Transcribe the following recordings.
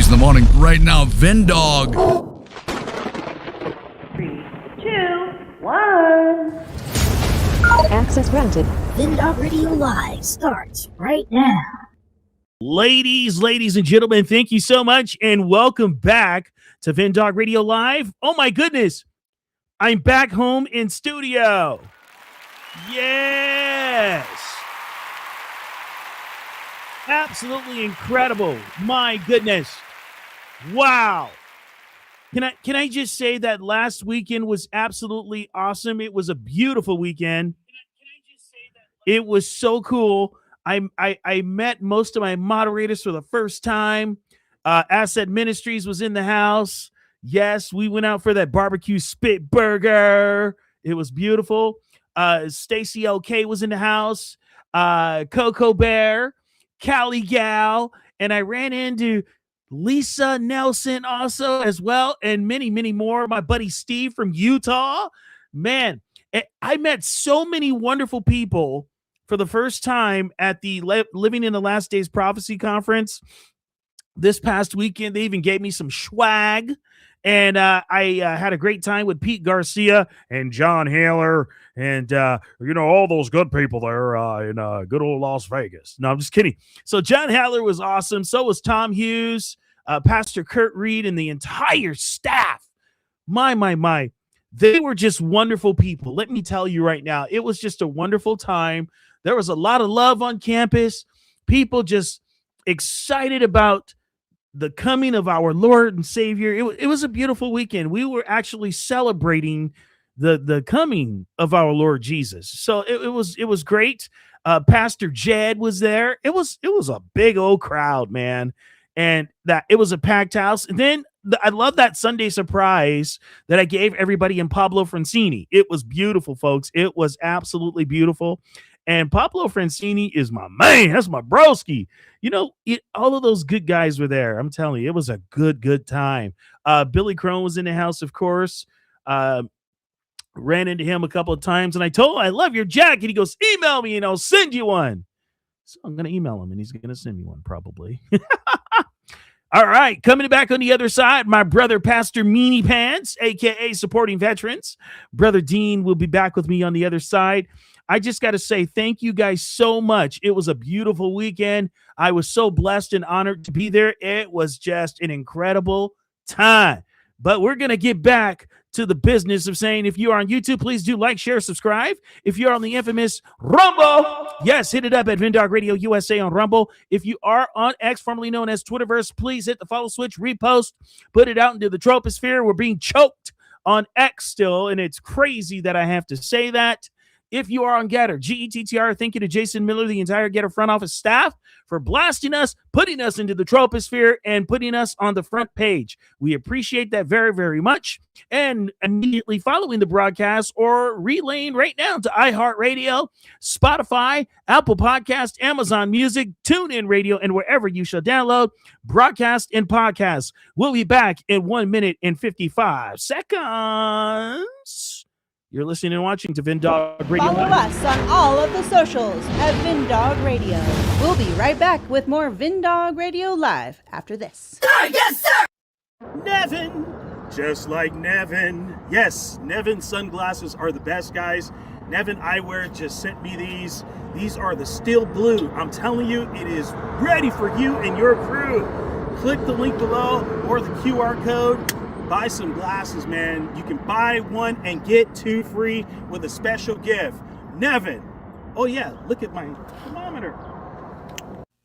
in the morning. Right now, Vendog. 3, 2, 1. Access granted. Vendog Radio Live starts right now. Ladies and gentlemen, thank you so much and welcome back to Vendog Radio Live. Oh my goodness, I'm back home in studio. Yes. Absolutely incredible. My goodness. Wow. Can I just say that last weekend was absolutely awesome. It was a beautiful weekend. It was so cool. I met most of my moderators for the first time. Asset Ministries was in the house. Yes, we went out for that barbecue spit burger. It was beautiful. Stacy LK was in the house. Coco Bear, Callie Gal, and I ran into Lisa Nelson also as well, and many, many more. My buddy Steve from Utah. Man, I met so many wonderful people for the first time at the Living in the Last Days Prophecy Conference this past weekend. They even gave me some swag. And I had a great time with Pete Garcia and John Haller and, all those good people there in good old Las Vegas. No, I'm just kidding. So John Haller was awesome. So was Tom Hughes, Pastor Kurt Reed, and the entire staff. My. They were just wonderful people. Let me tell you right now, it was just a wonderful time. There was a lot of love on campus. People just excited about the coming of our Lord and Savior. It was a beautiful weekend. We were actually celebrating the coming of our Lord Jesus. So it was great. Pastor Jed was there. It was a big old crowd, man. And that it was a packed house. And then I love that Sunday surprise that I gave everybody in Pablo Francini. It was beautiful, folks. It was absolutely beautiful. And Pablo Francini is my man. That's my broski. All of those good guys were there. I'm telling you, it was a good time. Billy Crone was in the house, of course. Ran into him a couple of times, and I told him, I love your jacket. He goes, email me, and I'll send you one. So I'm going to email him, and he's going to send me one probably. All right, coming back on the other side, my brother, Pastor Meanie Pants, a.k.a. Supporting Veterans. Brother Dean will be back with me on the other side. I just got to say thank you guys so much. It was a beautiful weekend. I was so blessed and honored to be there. It was just an incredible time. But we're going to get back to the business of saying, if you are on YouTube, please do like, share, subscribe. If you're on the infamous Rumble, yes, hit it up at Vendog Radio USA on Rumble. If you are on X, formerly known as Twitterverse, please hit the follow switch, repost, put it out into the troposphere. We're being choked on X still, and it's crazy that I have to say that. If you are on Getter, GETTR, thank you to Jason Miller, the entire Getter front office staff, for blasting us, putting us into the troposphere, and putting us on the front page. We appreciate that very, very much. And immediately following the broadcast or relaying right now to iHeartRadio, Spotify, Apple Podcast, Amazon Music, TuneIn Radio, and wherever you shall download, broadcast, and podcasts. We'll be back in 1 minute and 55 seconds. You're listening and watching to Vendog Radio. Follow us on all of the socials at Vendog Radio. We'll be right back with more Vendog Radio Live after this. Yes, sir! Nevin, just like Nevin. Yes, Nevin sunglasses are the best, guys. Neveneyewear just sent me these. These are the steel blue. I'm telling you, it is ready for you and your crew. Click the link below or the QR code. Buy some glasses, man. You can buy one and get two free with a special gift. Nevin. Oh, yeah. Look at my thermometer.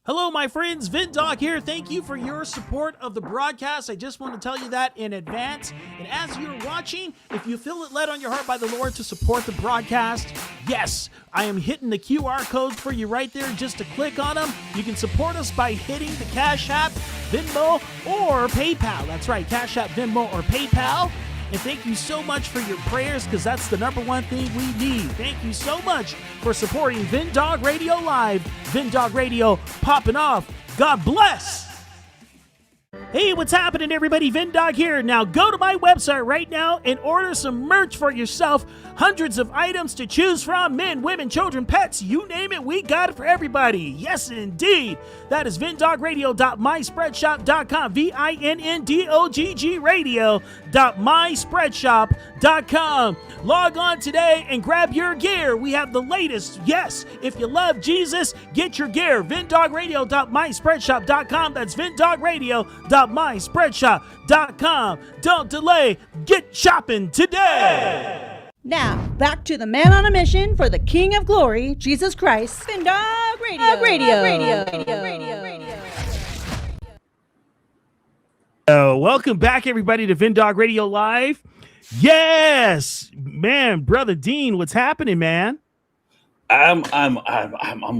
Hello, my friends. Vendog here. Thank you for your support of the broadcast. I just want to tell you that in advance. And as you're watching, if you feel it led on your heart by the Lord to support the broadcast, yes, I am hitting the QR codes for you right there just to click on them. You can support us by hitting the Cash App, Venmo, or PayPal. That's right, Cash App, Venmo, or PayPal. And thank you so much for your prayers, because that's the number one thing we need. Thank you so much for supporting Vendog Radio Live. Vendog Radio popping off. God bless. Hey, what's happening, everybody? Vindog here. Now go to my website right now and order some merch for yourself. Hundreds of items to choose from. Men, women, children, pets, you name it, we got it for everybody. Yes, indeed. That is vindogradio.myspreadshop.com. VINNDOGG radio.myspreadshop.com. Log on today and grab your gear. We have the latest. Yes, if you love Jesus, get your gear. vindogradio.myspreadshop.com. That's vindogradio.myspreadshop.com. Don't delay. Get shopping today. Now, back to the man on a mission for the King of Glory, Jesus Christ. Vindog Radio. Welcome back, everybody, to Vindog Radio Live. Yes, man, brother Dean, what's happening, man? I'm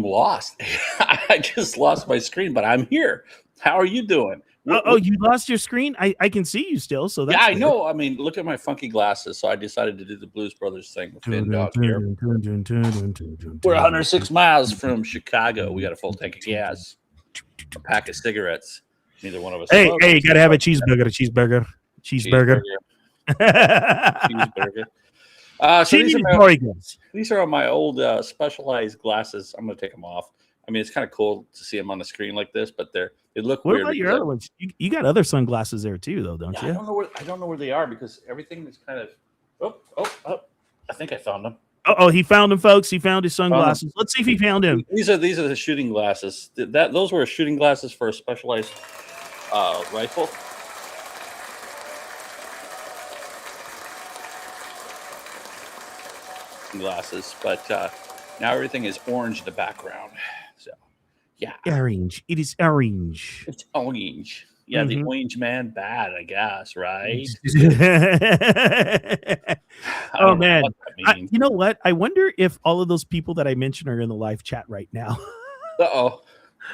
lost. I just lost my screen, but I'm here. How are you doing? You lost your screen? I can see you still, so that's I know. I mean, look at my funky glasses. So I decided to do the Blues Brothers thing with Vindog here. We're 106 miles from Chicago. We got a full tank of gas, a pack of cigarettes. Neither one of us. Hey, you gotta have a cheeseburger. Cheeseburger. These are my old Specialized glasses. I'm gonna take them off. I mean, it's kind of cool to see them on the screen like this, but they look weird. What about your other ones? You got other sunglasses there too, though, don't you? I don't know where they are because everything is kind of. Oh! I think I found them. Oh, he found them, folks. He found his sunglasses. Let's see if he found him. These are the shooting glasses. Those were shooting glasses for a Specialized rifle. Glasses, but now everything is orange in the background. So, yeah, orange. It is orange. It's orange. Yeah, The orange man bad, I guess, right? Oh man, you know what? I wonder if all of those people that I mentioned are in the live chat right now. Well,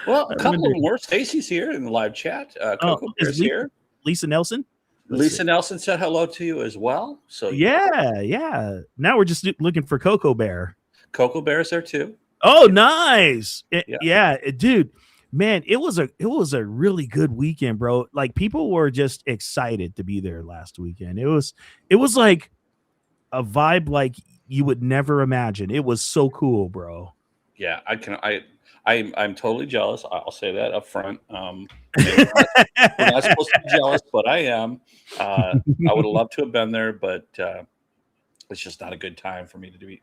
a couple of them were. Stacy's here in the live chat. Coco Bear's here. Lisa Nelson. Lisa Nelson said hello to you as well. So yeah. Now we're just looking for Coco Bear. Coco Bear's there too. Oh, nice. Yeah, dude. Man, it was a really good weekend, bro. Like people were just excited to be there last weekend. It was like a vibe like you would never imagine. It was so cool, bro. Yeah, I'm totally jealous. I'll say that up front. We're not supposed to be jealous, but I am. I would have loved to have been there, but it's just not a good time for me to do.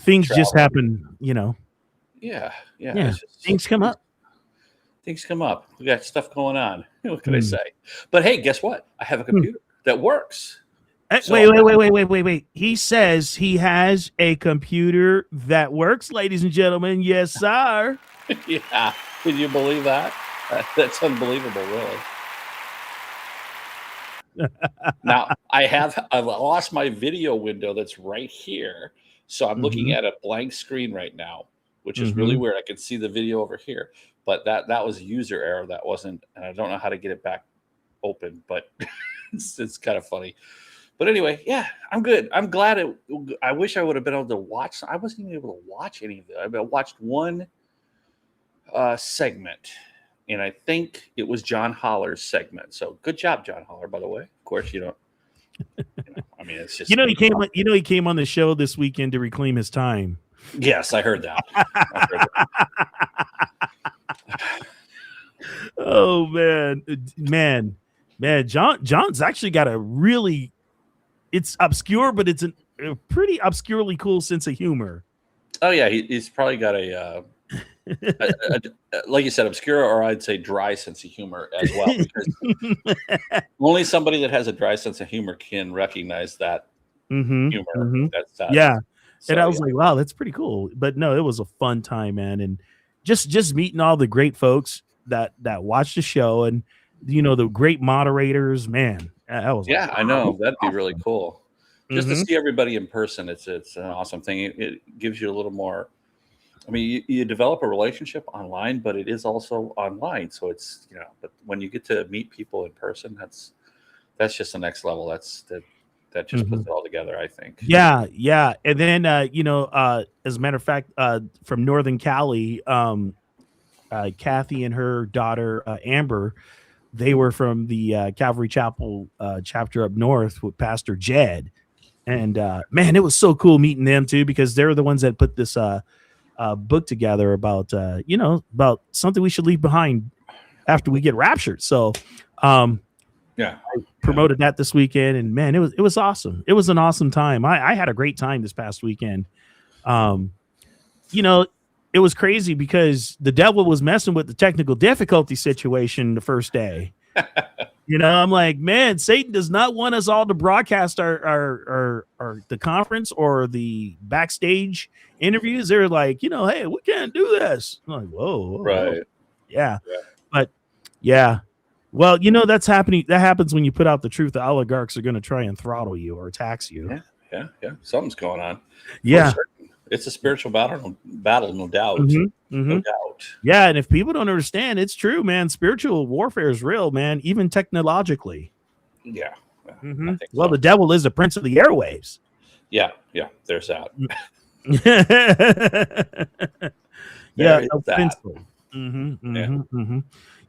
Things just happen, you know. Yeah. Things come up. Things come up. We got stuff going on. What can I say? But hey, guess what? I have a computer that works. Wait. He says he has a computer that works, ladies and gentlemen. Yes, sir. Yeah. Can you believe that? That's unbelievable, really. Now, I've lost my video window that's right here. So I'm looking at a blank screen right now, which is really weird. I can see the video over here, but that was a user error. That wasn't, and I don't know how to get it back open, but it's kind of funny. But anyway, yeah, I'm good. I'm glad I wish I would have been able to watch. I wasn't even able to watch any of it. I watched one segment, and I think it was John Holler's segment. So good job, John Holler, by the way. Of course, you don't. I mean, it's just he came on the show this weekend to reclaim his time. Yes, I heard that. Oh man. John's actually got a really. It's obscure, but it's a pretty obscurely cool sense of humor. Oh yeah, he's probably got a like you said, obscure, or I'd say dry sense of humor as well. Because only somebody that has a dry sense of humor can recognize that humor. Yeah, so, and I was like, wow, that's pretty cool. But no, it was a fun time, man, and just meeting all the great folks that watched the show, and the great moderators, man. That was I know that'd be really cool. Just to see everybody in person, it's an awesome thing. It gives you a little more. I mean, you develop a relationship online, but it is also online. So it's but when you get to meet people in person, that's just the next level. That just puts it all together, I think. Yeah. And then as a matter of fact, from Northern Cali, Kathy and her daughter Amber They were from the Calvary Chapel chapter up north with Pastor Jed. And man, it was so cool meeting them too, because they're the ones that put this book together about about something we should leave behind after we get raptured. So Yeah, promoted that this weekend, and man, it was awesome. It was an awesome time. I had a great time this past weekend. It was crazy because the devil was messing with the technical difficulty situation the first day. I'm like, man, Satan does not want us all to broadcast our the conference or the backstage interviews. They're like, hey, we can't do this. I'm like, whoa, right. Yeah. But yeah. Well, that's happening. That happens when you put out the truth. The oligarchs are going to try and throttle you or tax you. Yeah. Something's going on. Yeah. It's a spiritual battle, no doubt. No doubt. Yeah, and if people don't understand, it's true, man. Spiritual warfare is real, man, even technologically. Yeah. Well, the devil is the prince of the airwaves. Yeah, there's that. Yeah, that.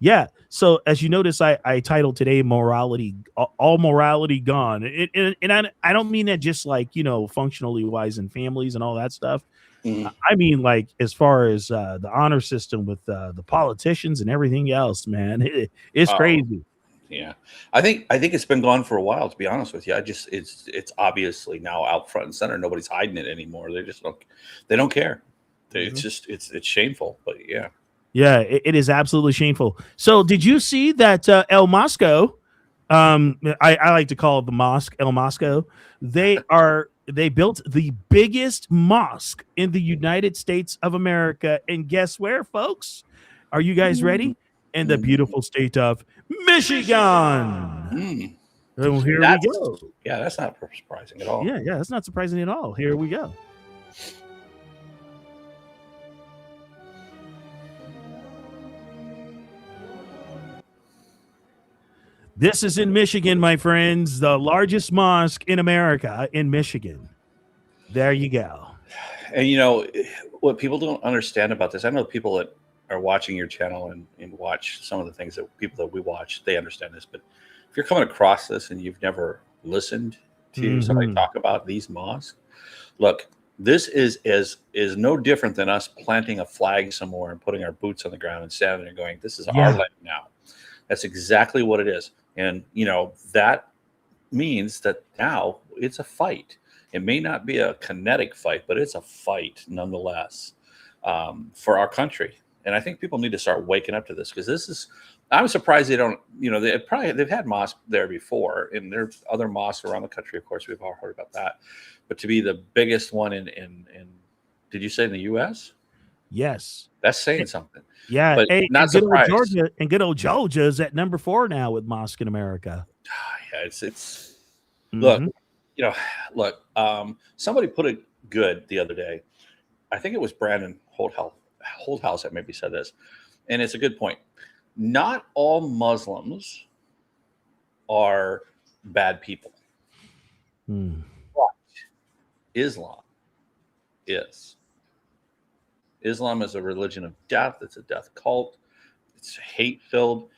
Yeah. So as you notice, I titled today "Morality, All Morality Gone," and I don't mean that just like functionally wise in families and all that stuff. I mean like as far as the honor system with the politicians and everything else, man. It's crazy. Yeah, I think it's been gone for a while. To be honest with you, it's obviously now out front and center. Nobody's hiding it anymore. They don't care. It's just it's shameful. But yeah. Yeah, it is absolutely shameful. So did you see that El Mosco, I like to call it the mosque, El Mosco, they built the biggest mosque in the United States of America. And guess where, folks? Are you guys ready? In the beautiful state of Michigan. Here we go. Yeah, that's not surprising at all. Yeah, that's not surprising at all. Here we go. This is in Michigan, my friends, the largest mosque in America in Michigan. There you go. And what people don't understand about this, I know people that are watching your channel and watch some of the things that people that we watch, they understand this. But if you're coming across this and you've never listened to somebody talk about these mosques, look, this is no different than us planting a flag somewhere and putting our boots on the ground and standing there and going, this is our land now. That's exactly what it is. And, that means that now it's a fight. It may not be a kinetic fight, but it's a fight nonetheless for our country. And I think people need to start waking up to this because I'm surprised they don't, they've had mosques there before, and there are other mosques around the country. Of course, we've all heard about that. But to be the biggest one in did you say in the U.S.? Yes. That's saying something. Yeah, but not surprised. Good old Georgia is at number 4 now with mosque in America. Yeah, it's look, somebody put it good the other day. I think it was Brandon Holdhouse that maybe said this, and it's a good point. Not all Muslims are bad people, but Islam is. Islam is a religion of death. It's a death cult. It's hate-filled,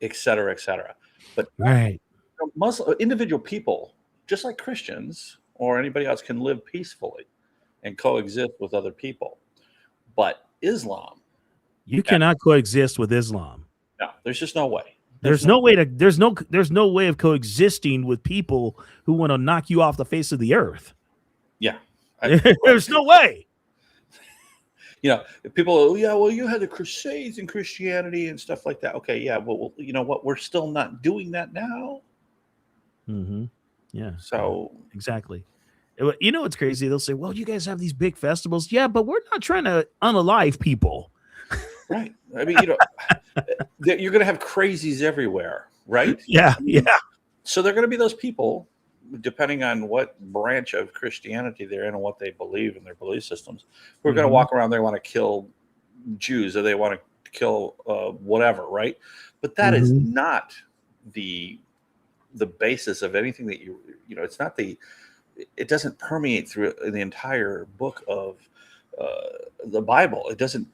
et cetera, et cetera. But Muslim individual people, just like Christians or anybody else, can live peacefully and coexist with other people. But Islam, you cannot coexist with Islam. No, there's just no way. There's no way of coexisting with people who want to knock you off the face of the earth. Yeah, there's no way. If people, you had the Crusades in Christianity and stuff like that. Okay, yeah, well, you know what? We're still not doing that now. Yeah. So exactly. It's crazy. They'll say, "Well, you guys have these big festivals." Yeah, but we're not trying to unalive people. Right. I mean, you're going to have crazies everywhere, right? Yeah. So they're going to be those people, depending on what branch of Christianity they're in and what they believe in their belief systems, who are going to walk around. They want to kill Jews or they want to kill whatever, right? But that is not the basis of anything that it's not it doesn't permeate through the entire book of the Bible. It doesn't,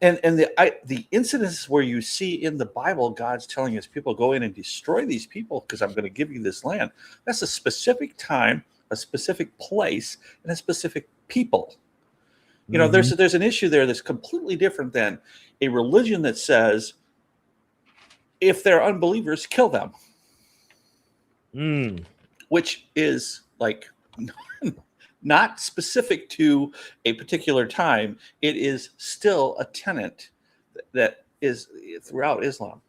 And the incidents where you see in the Bible, God's telling his people, go in and destroy these people because I'm going to give you this land. That's a specific time, a specific place, and a specific people. You know, there's an issue there that's completely different than a religion that says, if they're unbelievers, kill them. Which is like not specific to a particular time. It is still a tenet that is throughout Islam,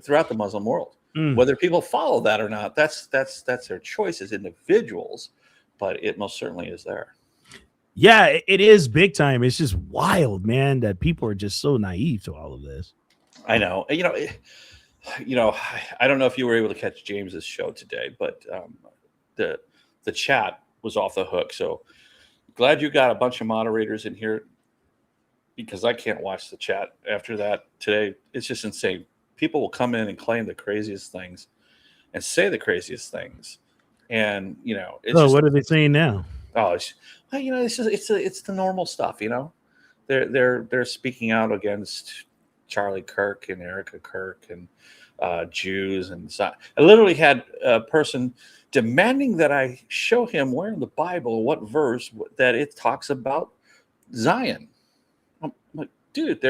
throughout the Muslim world. Whether people follow that or not, that's their choice as individuals, but it most certainly is there. Yeah, it is big time. It's just wild, man, that people are just so naive to all of this. I know. I don't know if you were able to catch James's show today, but the chat was off the hook. So glad you got a bunch of moderators in here, because I can't watch the chat after that today. It's just insane. People will come in and claim the craziest things and say the craziest things. And, what are they saying now? Oh, it's the normal stuff, They're speaking out against Charlie Kirk and Erica Kirk and Jews, and so I literally had a person demanding that I show him where in the Bible, what verse that it talks about Zion. I'm like, dude,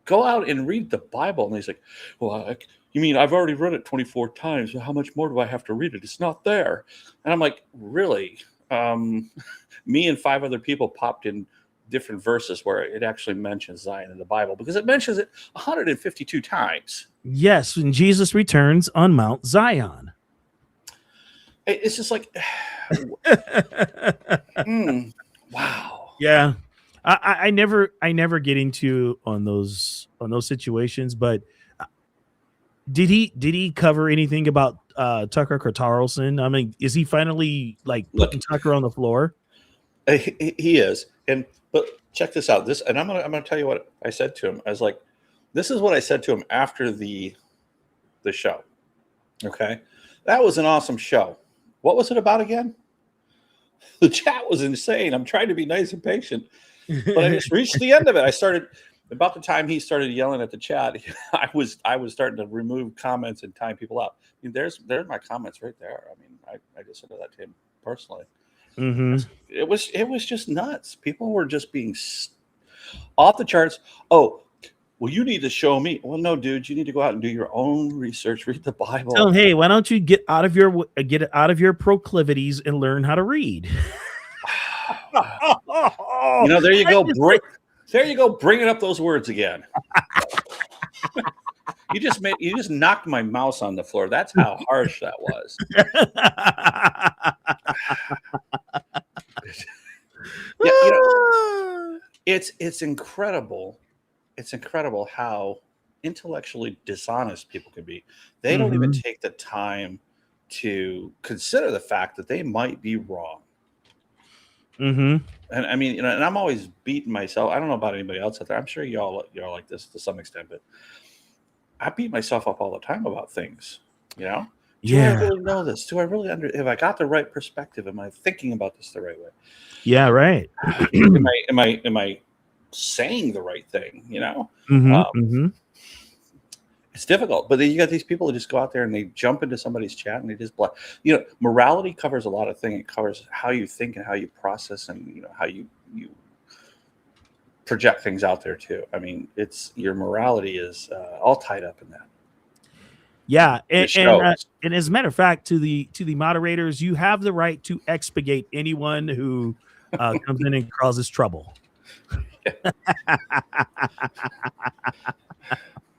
go out and read the Bible. And he's like, well, you mean I've already read it 24 times? How much more do I have to read it? It's not there. And I'm like, really? Me and 5 other people popped in different verses where it actually mentions Zion in the Bible, because it mentions it 152 times. Yes, when Jesus returns on Mount Zion. It's just like, wow. Yeah, I never get into on those situations. But did he cover anything about Tucker Carlson? I mean, is he finally putting Tucker on the floor? He is, but check this out. And I'm gonna tell you what I said to him. I was like, this is what I said to him after the show. Okay, that was an awesome show. What was it about again? The chat was insane. I'm trying to be nice and patient, but I just reached the end of it. I started about the time he started yelling at the chat. I was starting to remove comments and time people out. I mean, there's my comments right there. I mean, I just said that to him personally. It was just nuts. People were just being off the charts. Oh, well, you need to show me. Well, no, dude, you need to go out and do your own research. Read the Bible. Oh, hey, why don't you get out of your proclivities and learn how to read? There you go. There you go. Bringing up those words again. You just knocked my mouse on the floor. That's how harsh that was. It's incredible. It's incredible how intellectually dishonest people can be. They don't even take the time to consider the fact that they might be wrong. And I mean, and I'm always beating myself. I don't know about anybody else out there. I'm sure y'all like this to some extent, but I beat myself up all the time about things. Do I really know this? Do I really have I got the right perspective? Am I thinking about this the right way? Yeah, right. Am I saying the right thing? It's difficult, but then you got these people who just go out there and they jump into somebody's chat and they just block. Morality covers a lot of things. It covers how you think and how you process, and how you project things out there too. I mean, your morality is all tied up in that. Yeah, and as a matter of fact, to the moderators, you have the right to expurgate anyone who comes in and causes trouble.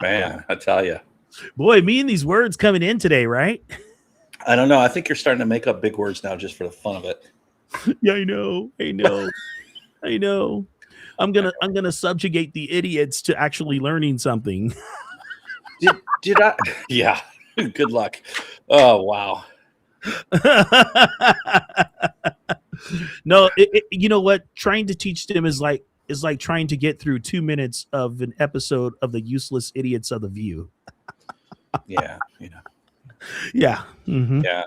Man, I tell you, boy, me and these words coming in today, right? I don't know. I think you're starting to make up big words now just for the fun of it. Yeah, I know. I know. I'm gonna subjugate the idiots to actually learning something. Did I? Yeah. Good luck. Oh, wow. No, you know what? Trying to teach them is like trying to get through 2 minutes of an episode of the Useless Idiots of the View. Yeah. Yeah. Yeah.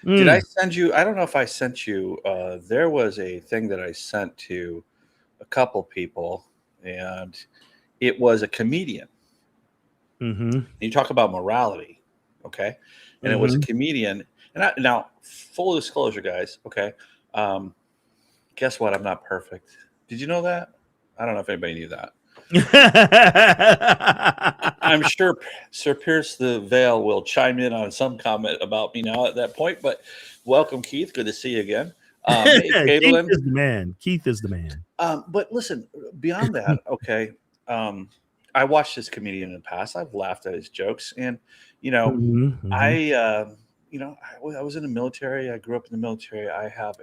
Did I send you? I don't know if I sent you. There was a thing that I sent to a couple people, and it was a comedian. Mm-hmm. You talk about morality, okay? And it was a comedian. And now, full disclosure, guys, okay? Guess what? I'm not perfect. Did you know that? I don't know if anybody knew that. I'm sure Sir Pierce the Veil will chime in on some comment about me now at that point. But welcome, Keith. Good to see you again. Hey, Keith is the man. Keith is the man. But listen, beyond that, okay. I watched this comedian in the past. I've laughed at his jokes, and I was in the military. I grew up in the military. I have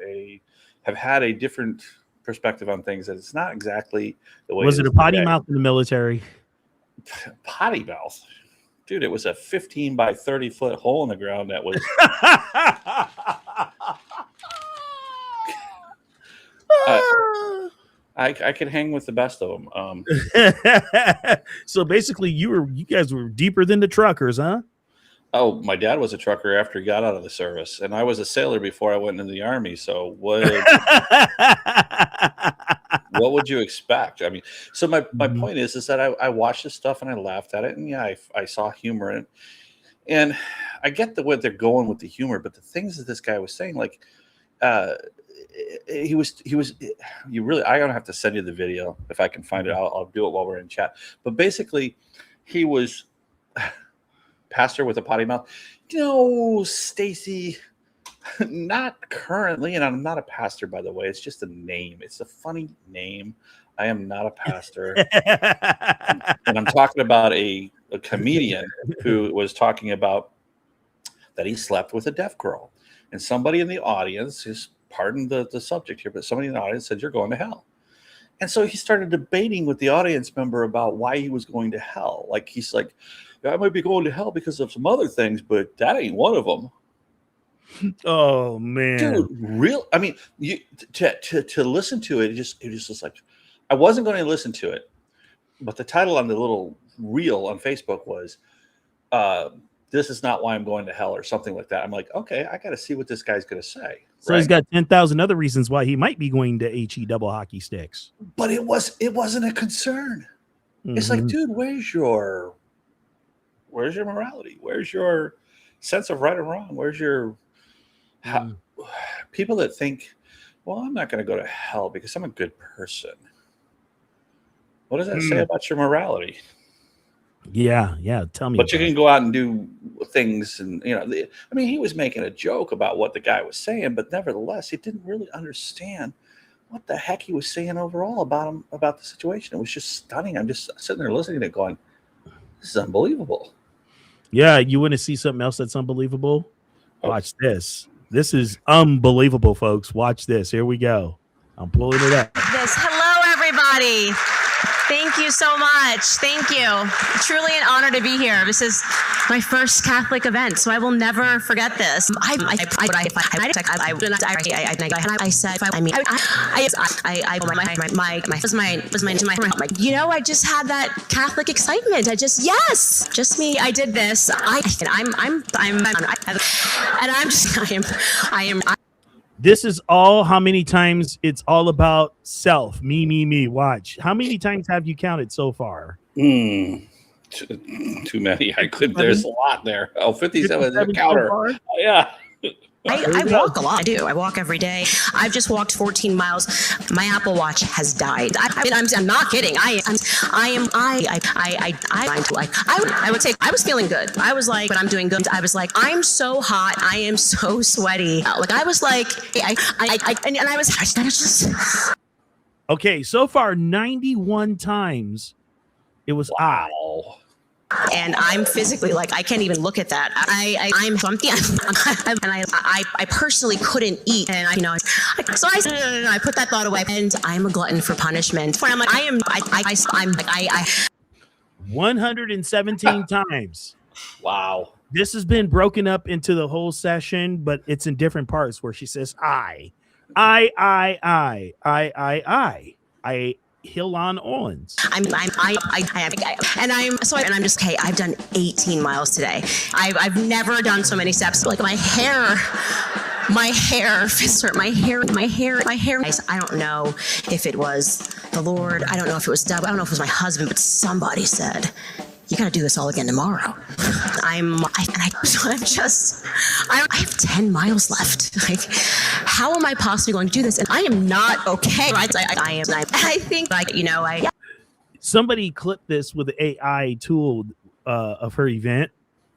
had a different perspective on things. That it's not exactly the way. Was it a potty mouth in the military? Potty mouth, dude. It was a 15 by 30 foot hole in the ground. That was. I could hang with the best of them. So basically, you guys were deeper than the truckers, huh? Oh, my dad was a trucker after he got out of the service, and I was a sailor before I went into the Army. So what would you expect? I mean, so my point is that I watched this stuff and I laughed at it, and yeah, I saw humor in it, and I get what they're going with the humor, but the things that this guy was saying, like, he was you really, I don't have to send you the video if I can find it. I'll do it while we're in chat. But basically, he was pastor with a potty mouth. Stacy, not currently, and I'm not a pastor, by the way. It's just a name. It's a funny name. I am not a pastor. And I'm talking about a comedian who was talking about that he slept with a deaf girl. And somebody in the audience, pardon the subject here, but somebody in the audience said, "You're going to hell." And so he started debating with the audience member about why he was going to hell. Like, he's like, "I might be going to hell because of some other things, but that ain't one of them." Oh man, dude, real. I mean, you to listen to it, it just was like, I wasn't going to listen to it, but the title on the little reel on Facebook was, "This is not why I'm going to hell," or something like that. I'm like, okay, I got to see what this guy's going to say. So he's got 10,000 other reasons why he might be going to HE double hockey sticks. But it wasn't a concern. It's like, dude, where's your morality? Where's your sense of right and wrong? Where's your people that think, well, I'm not going to go to hell because I'm a good person. What does that say about your morality? Yeah. Tell me. But you can go out and do things, and I mean, he was making a joke about what the guy was saying, but nevertheless, he didn't really understand what the heck he was saying overall about the situation. It was just stunning. I'm just sitting there listening to it, going, "This is unbelievable." Yeah, you want to see something else that's unbelievable? Watch this. This is unbelievable, folks. Watch this. Here we go. I'm pulling it up. Hello, everybody. Thank you so much. Thank you. Truly an honor to be here. This is my first Catholic event, so I will never forget this. I just had that Catholic excitement. Just me. I did this. This is all how many times it's all about self. Me. Watch. How many times have you counted so far? Too many. I could. There's a lot there. 57 is a counter. So yeah. I walk a lot. I do. I walk every day. I've just walked 14 miles. My Apple Watch has died. I'm not kidding. I would say I was feeling good. I was like, but I'm doing good. I was like, I'm so hot. I am so sweaty. Like, I was like, I was just. Okay, so far 91 times it was wow. And I'm physically, like, I can't even look at that. I'm something, and I personally couldn't eat, and I put that thought away, and I'm a glutton for punishment. I'm like, I'm 117 times. Wow. This has been broken up into the whole session, but it's in different parts where she says, I Hill on Owens. I'm just okay. I've done 18 miles today. I've never done so many steps. Like, my hair my hair, my hair. I don't know if it was the Lord. I don't know if it was Deb. I don't know if it was my husband, but somebody said, you got to do this all again tomorrow. I have 10 miles left. Like, how am I possibly going to do this? And I am not okay. I think, Somebody clipped this with the AI tool of her event.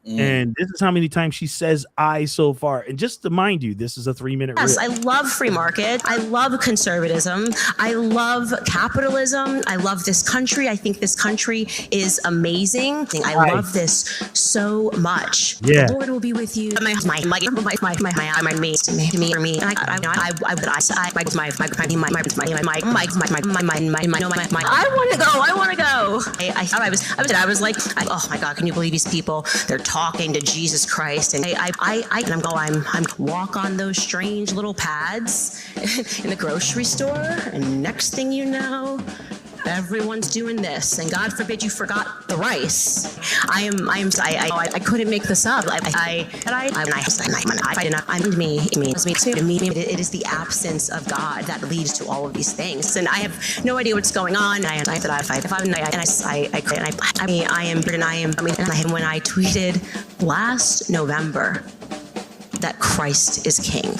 And this is how many times she says "I" so far. And just to mind you, this is a 3-minute. Yes, I love free market. I love conservatism. I love capitalism. I love this country. I think this country is amazing. I love this so much. Yeah. The Lord will be with you. My I want to go. I was like, oh my God, can you believe these people? They're talking to Jesus Christ, and I'm walk on those strange little pads in the grocery store, and next thing you know, everyone's doing this, and God forbid you forgot the rice. I couldn't make this up. It is the absence of God that leads to all of these things, and I have no idea what's going on. When I tweeted last November that Christ is King.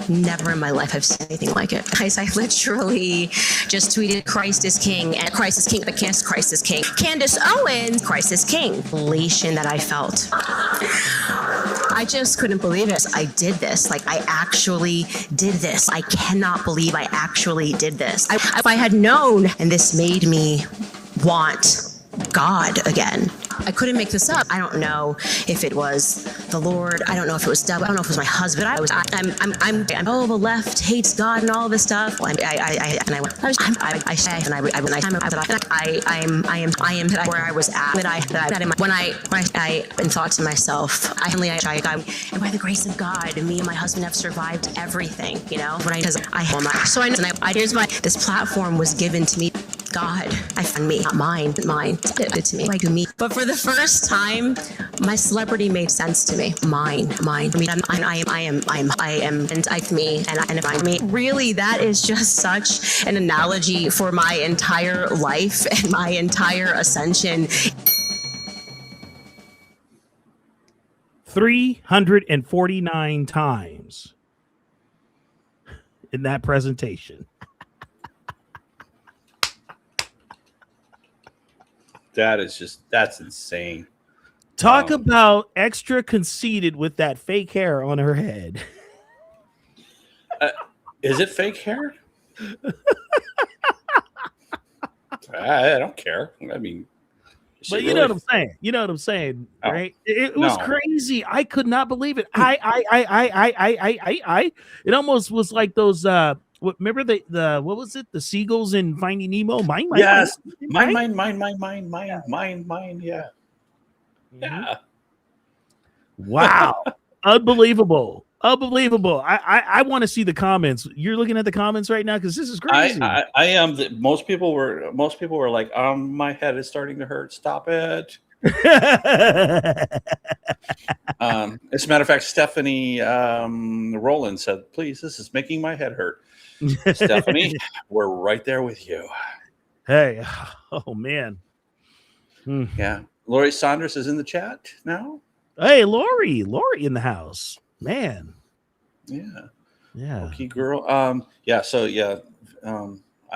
Never in my life have seen anything like it. Guys, I literally just tweeted Christ is King, and Christ is King, but Christ is King. Candace Owens, Christ is King. Elation that I felt. I just couldn't believe it. I did this. Like, I actually did this. I cannot believe I actually did this. If I had known, and this made me want God again. I couldn't make this up. I don't know if it was the Lord. I don't know if it was Deb. I don't know if it was my husband. The left hates God and all this stuff. I am where I was at. When I thought to myself, and by the grace of God, me and my husband have survived everything. This platform was given to me. God, I found me, not mine, it to me, like me. But for the first time, my celebrity made sense to me. Mine. I mean, I am, and I me, and I me. Really, that is just such an analogy for my entire life and my entire ascension. 349 times in that presentation. That's insane. Talk about extra conceited with that fake hair on her head. Is it fake hair? I don't care. I mean, but you know what I'm saying. You know what I'm saying, right? It was crazy. I could not believe it. It almost was like those. Remember the what was it? The seagulls in Finding Nemo. Mine. Yeah. Yeah. Wow. Unbelievable. I want to see the comments. You're looking at the comments right now because this is crazy. I am. Most people were like, my head is starting to hurt. Stop it. As a matter of fact, Stephanie Rowland said, please, this is making my head hurt. Stephanie, we're right there with you. Hey, oh man. Yeah. Lori Saunders is in the chat now. Hey, Lori in the house. Man. Yeah. Okay, girl. I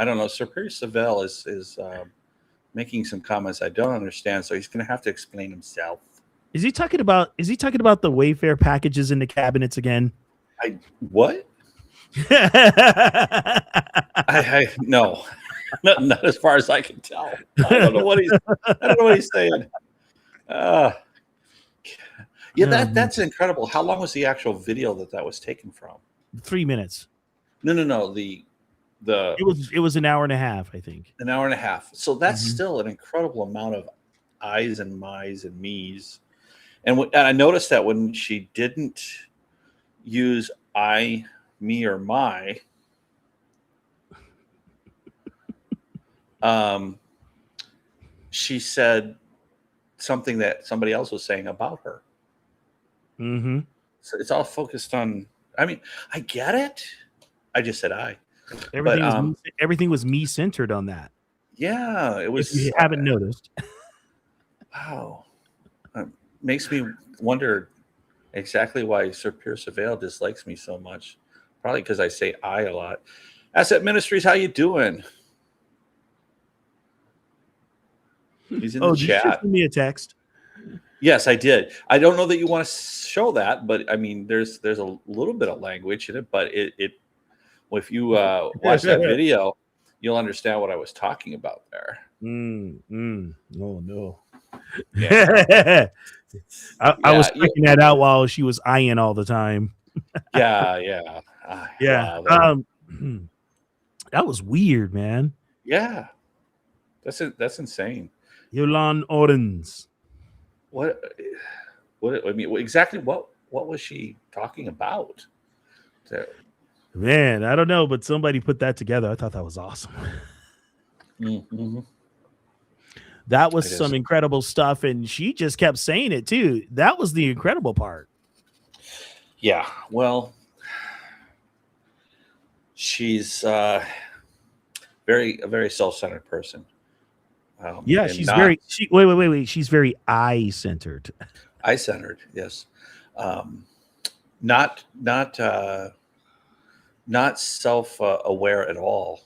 don't know. Sir Perry Savelle is making some comments I don't understand, so he's gonna have to explain himself. Is he talking about the Wayfair packages in the cabinets again? What? No. Not as far as I can tell. I don't know what he's saying. That's incredible. How long was the actual video that was taken from? 3 minutes. No. It was an hour and a half, I think. An hour and a half. So that's still an incredible amount of I's and my's and me's. And I noticed that when she didn't use I, me, or my, she said something that somebody else was saying about her. Mm-hmm. So it's all focused on. I mean, I get it. I just said but everything was me centered on that. yeah, it was. If you haven't noticed, wow, makes me wonder exactly why Sir Pierce Avail dislikes me so much. Probably because I say I a lot. Asset Ministries, how you doing? He's in the did you just chat. send me a text? Yes, I did. I don't know that you want to show that, but I mean, there's a little bit of language in it. But it if you watch that video, you'll understand what I was talking about there. Oh no. Yeah. I was checking that out while she was eyeing all the time. Yeah. Yeah. Wow, that was weird, man. yeah. That's insane. Yolande Orens. What I mean, exactly what was she talking about? Man, I don't know, but somebody put that together. I thought that was awesome. Mm-hmm. That was some incredible stuff, and she just kept saying it too. That was the incredible part. Yeah, well, she's a very self-centered person. Yeah, she's wait. She's very eye-centered. Eye-centered, yes. Not self-aware at all.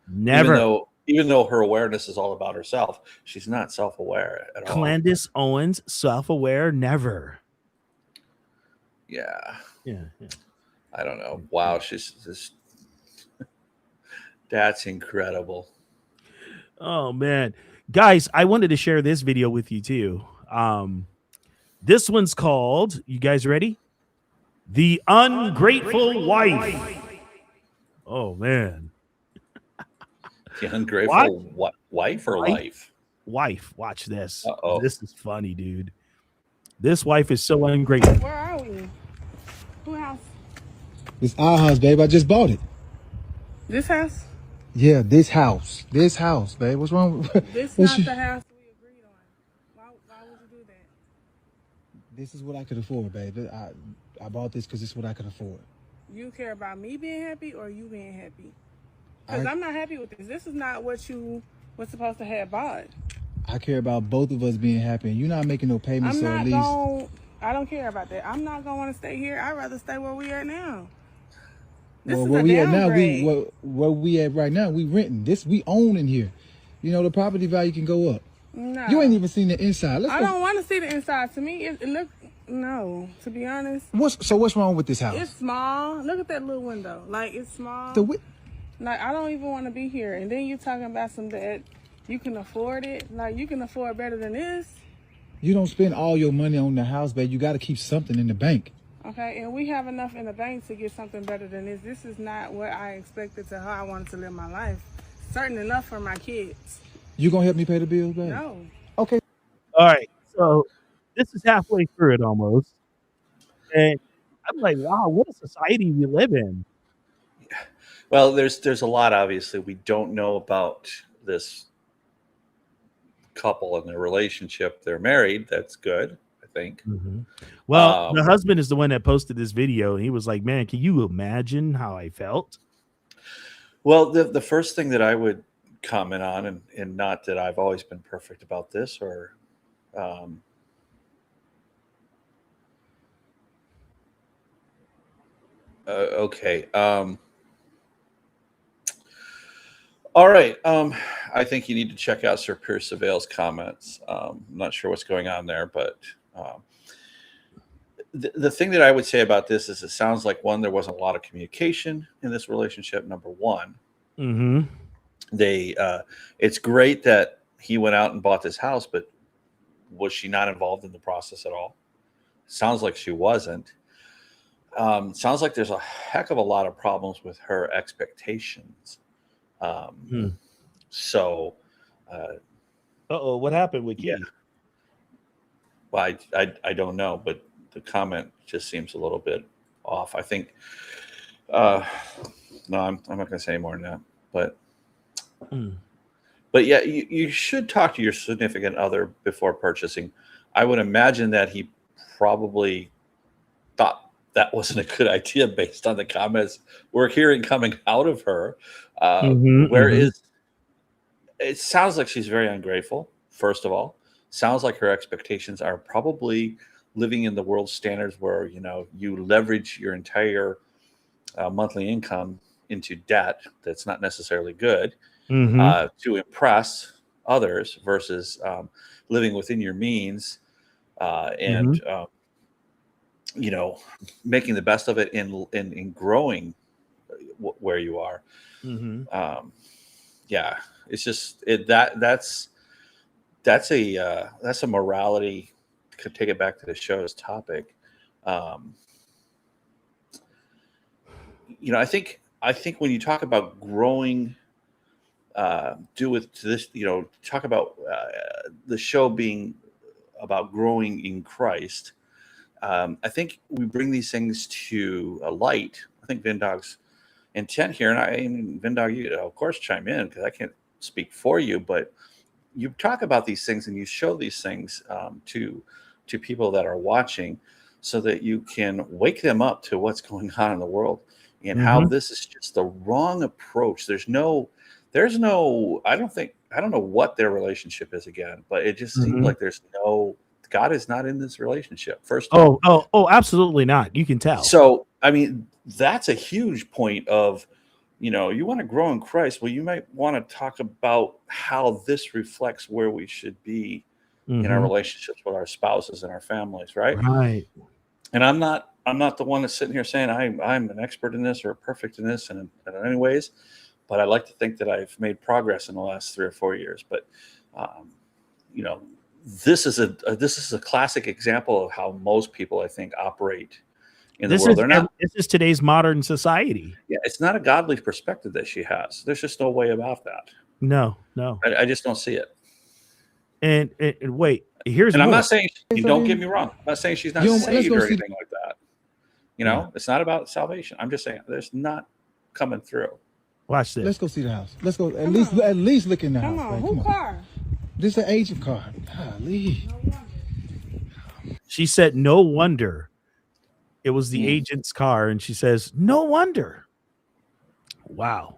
Never. Even though her awareness is all about herself, she's not self-aware at all. Candace Owens, self-aware, never. Yeah. Yeah. I don't know. Wow, she's just that's incredible. Oh man. Guys, I wanted to share this video with you too. This one's called, you guys ready? The Ungrateful Wife. Oh man. The ungrateful wife or life? Wife. Watch this. Uh-oh. This is funny, dude. This wife is so ungrateful. Where are we? Who house? It's our house, babe. I just bought it. This house? Yeah, this house. This house, babe. What's wrong with This not the house we agreed on. Why would you do that? This is what I could afford, babe. I bought this because it's what I could afford. You care about me being happy or you being happy? Because I'm not happy with this. This is not what you was supposed to have bought. I care about both of us being happy, and you're not making no payments, so at least... I don't care about that. I'm not going to want to stay here. I'd rather stay where we are now. This well, is where a we at now, downgrade. where we at right now, we renting. This we own in here. You know, the property value can go up. No. You ain't even seen the inside. I don't want to see the inside. To me, it look no. To be honest. What's wrong with this house? It's small. Look at that little window. Like it's small. Like I don't even want to be here. And then you talking about some that you can afford it. Like you can afford better than this. You don't spend all your money on the house, babe. You got to keep something in the bank. Okay, and we have enough in the bank to get something better than this. This is not what I expected to how I wanted to live my life. Certain enough for my kids. You gonna help me pay the bills, babe? No. Okay. All right. So this is halfway through it almost. And I'm like, wow, what a society we live in. Well, there's a lot, obviously, we don't know about this couple and their relationship. They're married. That's good, I think. Mm-hmm. Well, the husband is the one that posted this video, and he was like, man, can you imagine how I felt? Well, the first thing that I would comment on, and not that I've always been perfect about this, or okay. All right. I think you need to check out Sir Pierce Avail's comments. I'm not sure what's going on there, but the thing that I would say about this is it sounds like, one, there wasn't a lot of communication in this relationship, number one. Mm-hmm. It's great that he went out and bought this house, but was she not involved in the process at all? Sounds like she wasn't. Sounds like there's a heck of a lot of problems with her expectations. So, what happened with you? Yeah. Well, I don't know, but the comment just seems a little bit off. I think, no, I'm not going to say any more than that, but yeah, you should talk to your significant other before purchasing. I would imagine that he probably thought that wasn't a good idea based on the comments we're hearing coming out of her. It sounds like she's very ungrateful, first of all. Sounds like her expectations are probably living in the world standards where, you leverage your entire monthly income into debt that's not necessarily good to impress others versus living within your means and making the best of it in growing where you are. It's just that's a morality. Could take it back to the show's topic. I think when you talk about growing, talk about the show being about growing in Christ. I think we bring these things to a light. I think Vindog's intent here, and Vindog, you of course chime in because I can't speak for you, but you talk about these things and you show these things to people that are watching, so that you can wake them up to what's going on in the world and how this is just the wrong approach. There's no. I don't know what their relationship is again, but it just seems like there's no. God is not in this relationship. First of all. Oh, absolutely not. You can tell. So, that's a huge point of, you want to grow in Christ. Well, you might want to talk about how this reflects where we should be in our relationships with our spouses and our families, right? Right. And I'm not the one that's sitting here saying I'm an expert in this or perfect in this in any ways, but I like to think that I've made progress in the last 3 or 4 years. But, this is a classic example of how most people, I think, operate in the world. This is today's modern society. Yeah, it's not a godly perspective that she has. There's just no way about that. No. I just don't see it. And wait, here's. And I'm not saying. Don't get me wrong. I'm not saying she's not saved or anything like that. It's not about salvation. I'm just saying there's not coming through. Watch this. Let's go see the house. Let's go at least look in the house. Come on, who car? This is an agent car. Golly. She said, "No wonder." It was the agent's car, and she says, "No wonder." Wow.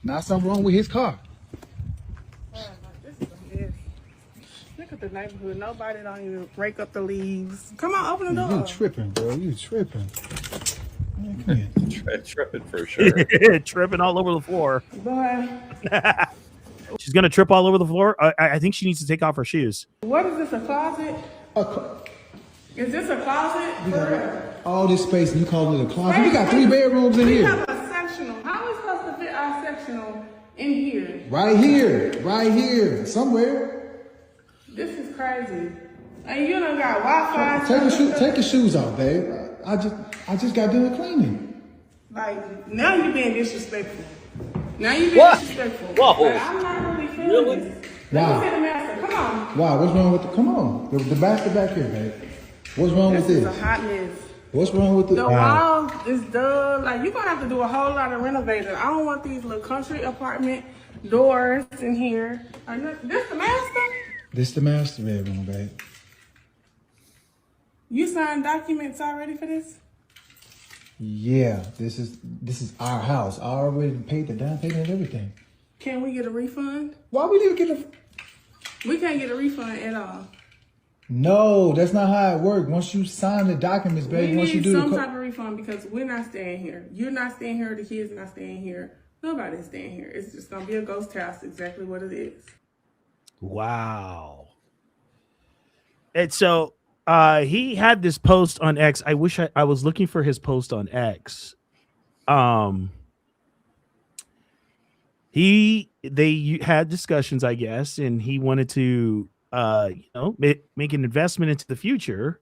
Not something wrong with his car. This is a mess. Look at the neighborhood. Nobody don't even rake up the leaves. Come on, open the door. You tripping, bro. You tripping. Man, come here. Tripping for sure. Tripping all over the floor. Boy. She's going to trip all over the floor. I think she needs to take off her shoes. What is this, a closet? Is this a closet? All this space, and you call it a closet? We got 3 bedrooms in here. We have a sectional. How are we supposed to fit our sectional in here? Right here, somewhere. This is crazy. And you done got Wi-Fi. Take your shoes off, babe. I just got done cleaning. Like, now you're being disrespectful. Disrespectful. Whoa. Like, I'm not really feeling this. Let me see the master. Come on. Wow, what's wrong with come on. The basket back here, babe. What's wrong with this? This is a hot mess. What's wrong with the wall is done. Like, you're going to have to do a whole lot of renovating. I don't want these little country apartment doors in here. This the master? This the master bedroom, babe. You signed documents already for this? Yeah, this is our house. I already paid the down payment and everything. Can we get a refund? Why we need to get We can't get a refund at all. No, that's not how it works. Once you sign the documents, baby, once you do some type of refund because we're not staying here. You're not staying here. The kids are not staying here. Nobody's staying here. It's just gonna be a ghost house. Exactly what it is. Wow. And so he had this post on X. I wish I was looking for his post on X. They had discussions, I guess, and he wanted to make an investment into the future.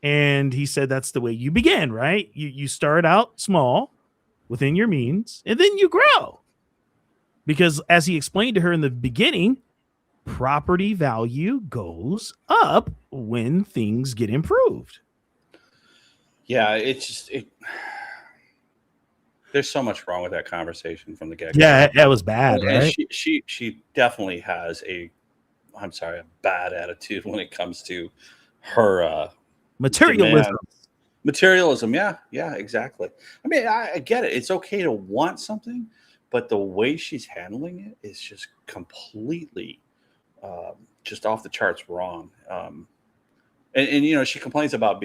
And he said that's the way you begin, right? You start out small within your means, and then you grow. Because as he explained to her in the beginning, property value goes up when things get improved. Yeah, there's so much wrong with that conversation from the get-go. Yeah, that was bad, right? She definitely has a bad attitude when it comes to her materialism. Materialism, yeah, exactly. I mean, I get it. It's okay to want something, but the way she's handling it is just completely, just off the charts wrong. And she complains about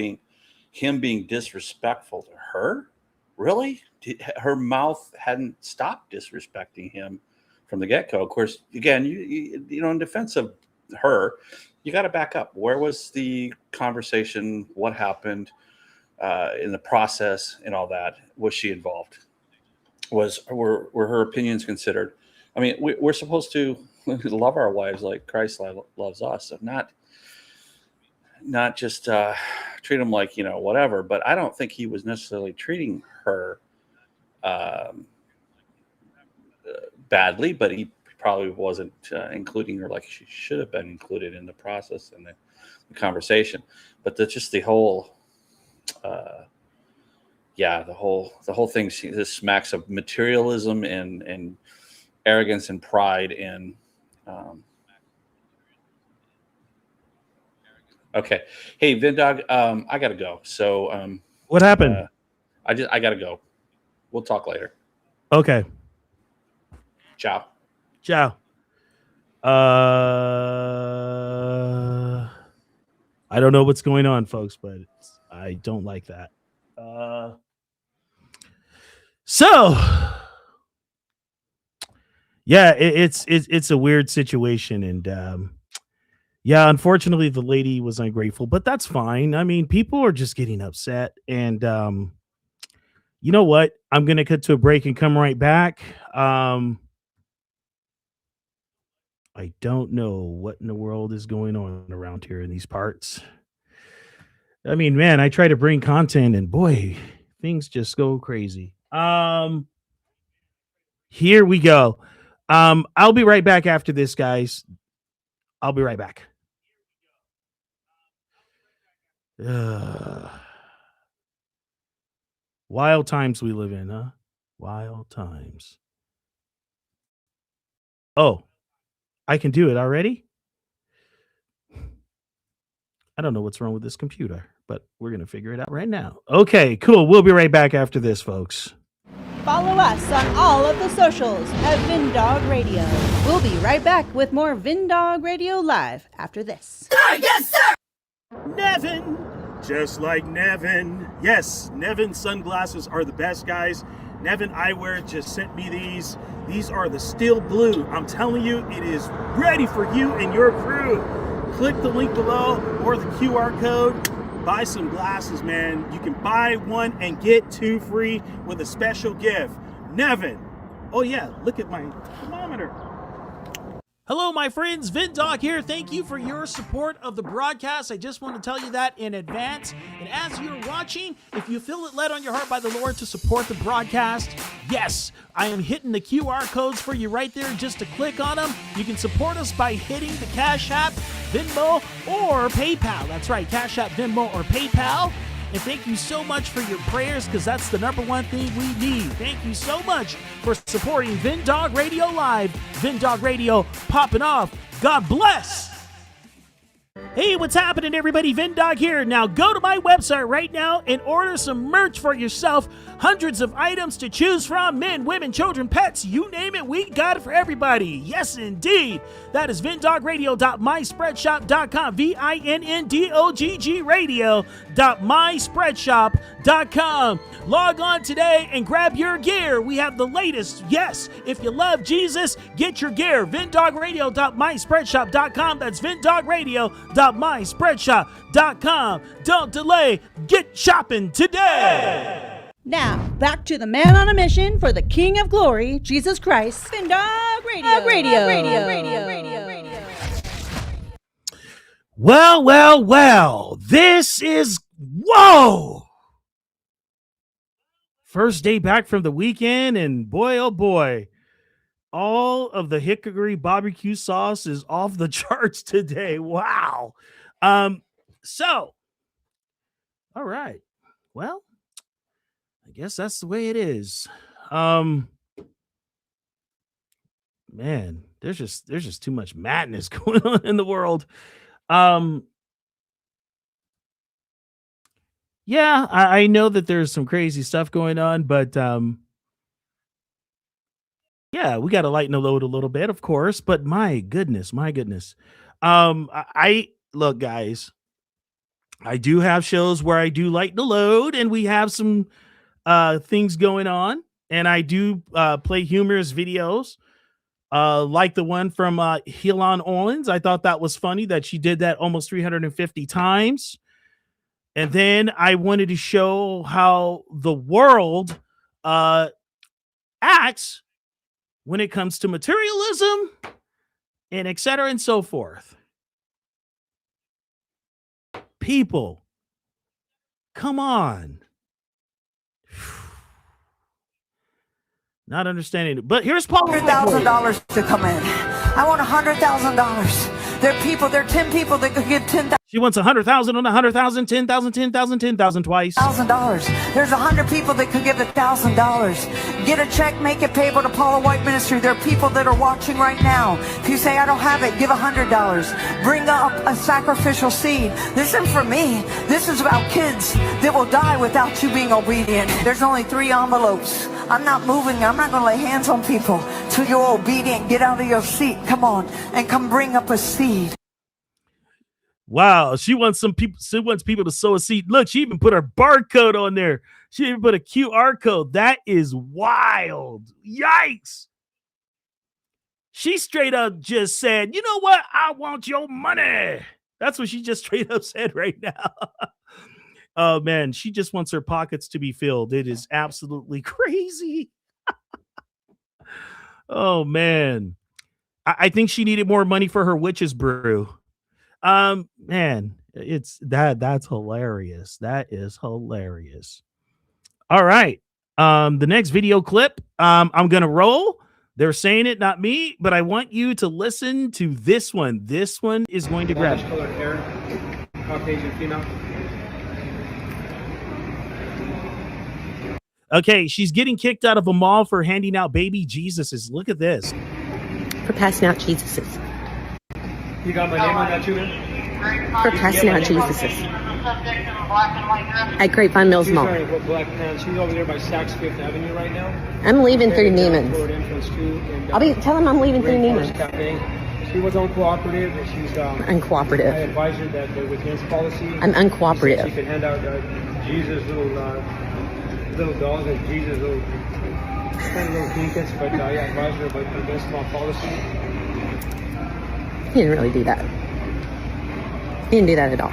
him being disrespectful to her. Really, her mouth hadn't stopped disrespecting him from the get-go. Of course, again, in defense of her, you got to back up. Where was the conversation? What happened? In the process and all that, was she involved? Were her opinions considered? I mean, we're supposed to love our wives like Christ loves us, so not just treat them like whatever. But I don't think he was necessarily treating her badly, but he probably wasn't including her like she should have been included in the process and the conversation. But just the whole. The whole thing. This smacks of materialism and arrogance and pride. And okay, hey Vindog, I gotta go. So what happened? I gotta go. We'll talk later. Okay. Ciao. I don't know what's going on, folks, but I don't like that. So yeah, it's a weird situation, and unfortunately the lady was ungrateful, but that's fine. I mean, people are just getting upset, and you know what? I'm gonna cut to a break and come right back. I don't know what in the world is going on around here in these parts. I mean, man, I try to bring content and boy, things just go crazy. Here we go. I'll be right back after this, guys. I'll be right back. Wild times we live in, huh? Wild times. Oh, I can do it already? I don't know what's wrong with this computer, but we're going to figure it out right now. Okay, cool. We'll be right back after this, folks. Follow us on all of the socials at Vindog Radio. We'll be right back with more Vindog Radio Live after this. Yes, sir! Nevin! Just like Nevin. Yes, Nevin sunglasses are the best, guys. Neveneyewear just sent me these. These are the steel blue. I'm telling you, it is ready for you and your crew. Click the link below or the QR code. Buy some glasses, man. You can buy one and get two free with a special gift. Nevin. Oh yeah, look at my thermometer. Hello, my friends. Vindog here. Thank you for your support of the broadcast. I just want to tell you that in advance. And as you're watching, if you feel it led on your heart by the Lord to support the broadcast, yes, I am hitting the QR codes for you right there just to click on them. You can support us by hitting the Cash App, Venmo, or PayPal. That's right, Cash App, Venmo, or PayPal. And thank you so much for your prayers, because that's the number one thing we need. Thank you so much for supporting Vindog Radio Live. Vindog Radio popping off. God bless. Hey, what's happening, everybody? Vindog here. Now go to my website right now and order some merch for yourself. Hundreds of items to choose from. Men, women, children, pets, you name it, we got it for everybody. Yes, indeed. That is vindogradio.myspreadshop.com. VINNDOGG radio.myspreadshop.com. Log on today and grab your gear. We have the latest. Yes, if you love Jesus, get your gear. vindogradio.myspreadshop.com. That's vindogradio.myspreadshop.com. Don't delay. Get shopping today. Now, back to the man on a mission for the King of Glory, Jesus Christ. Vindog Radio. Well. This is, whoa! First day back from the weekend, and boy, oh boy, all of the hickory barbecue sauce is off the charts today. Wow. So, all right. Well, I guess that's the way it is. Man, there's just too much madness going on in the world. Yeah, I know that there's some crazy stuff going on, but yeah, we got to lighten the load a little bit, of course. But my goodness, my goodness. I look, guys. I do have shows where I do lighten the load, and we have some things going on, and I do play humorous videos, like the one from Hilon Owens. I thought that was funny that she did that almost 350 times. And then I wanted to show how the world acts when it comes to materialism and et cetera and so forth. People, come on. Not understanding it. But here's Paul. $100,000 to come in. I want $100,000. There are people, there are 10 people that could give 10,000. She wants 100,000 on 100,000, 10,000, 10,000, 10,000 twice. $1,000. There's 100 people that could give $1,000. Get a check, make it payable to Paula White Ministry. There are people that are watching right now. If you say, I don't have it, give $100. Bring up a sacrificial seed. This isn't for me. This is about kids that will die without you being obedient. There's only 3 envelopes. I'm not moving. I'm not going to lay hands on people till you're obedient. Get out of your seat. Come on and come bring up a seed. Wow, she wants some people. She wants people to sow a seed. Look, she even put her barcode on there. She even put a QR code. That is wild. Yikes! She straight up just said, "You know what? I want your money." That's what she just straight up said right now. Oh man, she just wants her pockets to be filled. It is absolutely crazy. Oh man, I think she needed more money for her witch's brew. Man, it's that's hilarious. That is hilarious. All right. The next video clip, I'm gonna roll. They're saying it, not me, but I want you to listen to this one. This one is going to grab. Colored hair, Caucasian female. Okay, she's getting kicked out of a mall for handing out baby Jesuses. Look at this. For passing out Jesuses. You got my name on that too, man? For passing out Jesuses. At Grapevine Mills Mall. She's wearing black pants. She's over there by Saks Fifth Avenue right now. I'm leaving through Neiman's. Tell him I'm leaving through Neiman's. She was uncooperative, and she's uncooperative. I advise her that with his policy. I'm uncooperative. She can hand out Jesus little dolls and Jesus little trinkets, but I advise her about the small policy. He didn't really do that. He didn't do that at all.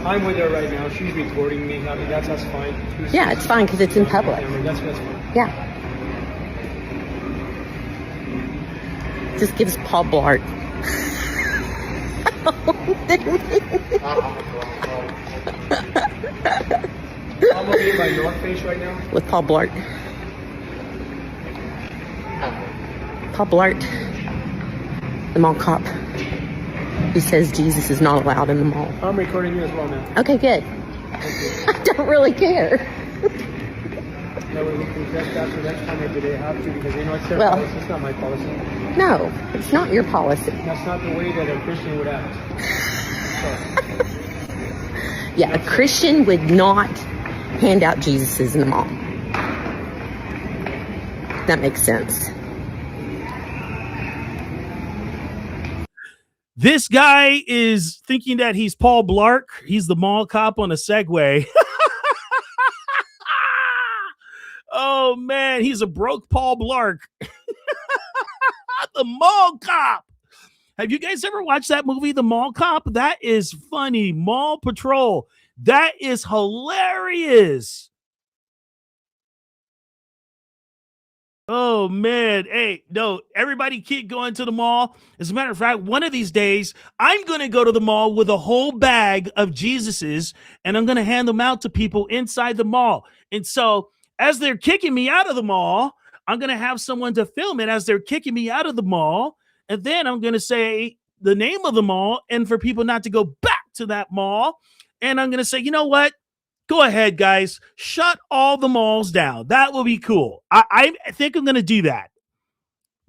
I'm with her right now. She's recording me. I mean, that's fine. Yeah, it's fine because it's in public. I mean, that's fine. Yeah. Just gives Paul Blart. I'm looking by North Face right now. With Paul Blart. Paul Blart, the mall cop, who says Jesus is not allowed in the mall. I'm recording you as well, man. Okay, good. I don't really care. That way we can test after next time if they have to, because it's their policy. It's not my policy. No, it's not your policy. That's not the way that a Christian would act. Yeah, a Christian would not hand out Jesuses in the mall. That makes sense. This guy is thinking that he's Paul Blart. He's the mall cop on a Segway. Oh, man, he's a broke Paul Blart. The mall cop. Have you guys ever watched that movie, The Mall Cop? That is funny. Mall Patrol. That is hilarious. Oh, man. Hey, no, everybody keep going to the mall. As a matter of fact, one of these days, I'm going to go to the mall with a whole bag of Jesuses, and I'm going to hand them out to people inside the mall. And so as they're kicking me out of the mall, I'm going to have someone to film it as they're kicking me out of the mall. And then I'm going to say the name of the mall and for people not to go back to that mall. And I'm going to say, you know what? Go ahead, guys. Shut all the malls down. That will be cool. I think I'm going to do that.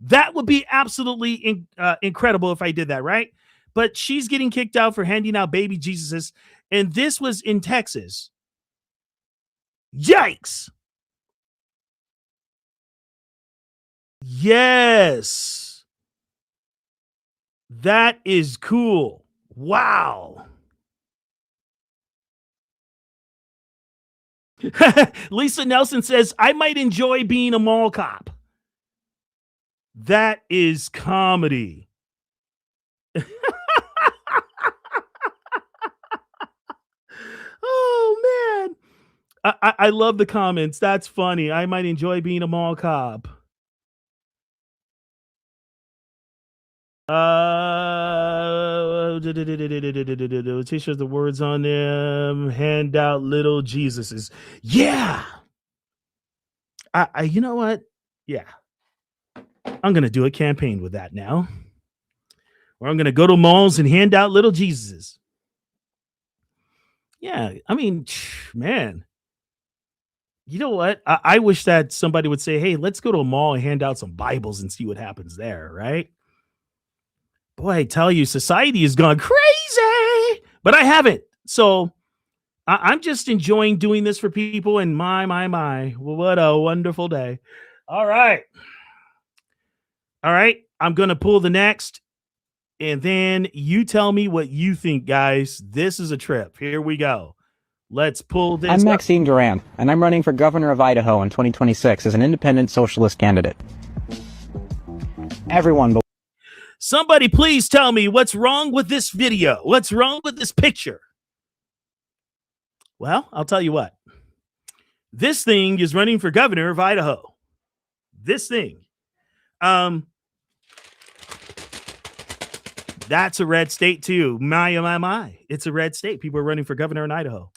That would be absolutely incredible if I did that, right? But she's getting kicked out for handing out baby Jesuses. And this was in Texas. Yikes. Yes. That is cool. Wow. Lisa Nelson says, I might enjoy being a mall cop. That is comedy. Oh, man. I love the comments. That's funny. I might enjoy being a mall cop. T-shirts, the words on them, hand out little Jesuses. Yeah. You know what? Yeah. I'm going to do a campaign with that now. Where I'm going to go to malls and hand out little Jesuses. Yeah. I mean, man. You know what? I wish that somebody would say, hey, let's go to a mall and hand out some Bibles and see what happens there, right? Boy, I tell you, society has gone crazy, but I haven't. So I'm just enjoying doing this for people, and my, what a wonderful day. All right. I'm going to pull the next, and then you tell me what you think, guys. This is a trip. Here we go. Let's pull this. I'm Maxine Duran, and I'm running for governor of Idaho in 2026 as an independent socialist candidate. Somebody please tell me what's wrong with this video. What's wrong with this picture? Well, I'll tell you what. This thing is running for governor of Idaho. This thing. That's a red state too. My. It's a red state. People are running for governor in Idaho.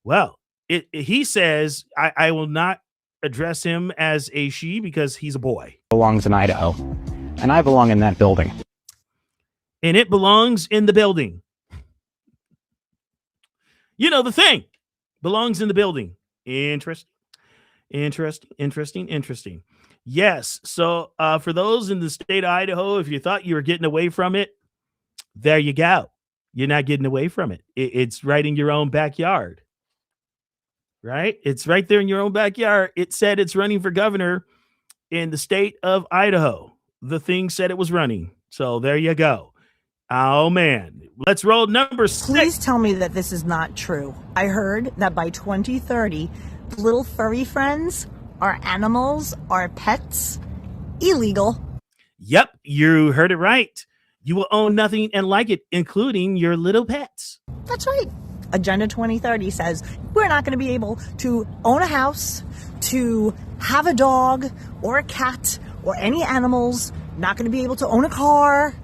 Well, he says I will not address him as a she because he's a boy. Belongs in Idaho, and I belong in that building. And it belongs in the building. You know, the thing belongs in the building. Interesting. Yes. So for those in the state of Idaho, if you thought you were getting away from it, there you go. You're not getting away from it. It's right in your own backyard. Right? It's right there in your own backyard. It said it's running for governor in the state of Idaho. The thing said it was running. So there you go. Oh, man. Let's roll number 6. Please tell me that this is not true. I heard that by 2030, little furry friends, our animals, our pets, illegal. Yep, you heard it right. You will own nothing and like it, including your little pets. That's right. Agenda 2030 says we're not going to be able to own a house, to have a dog or a cat or any animals, not going to be able to own a car.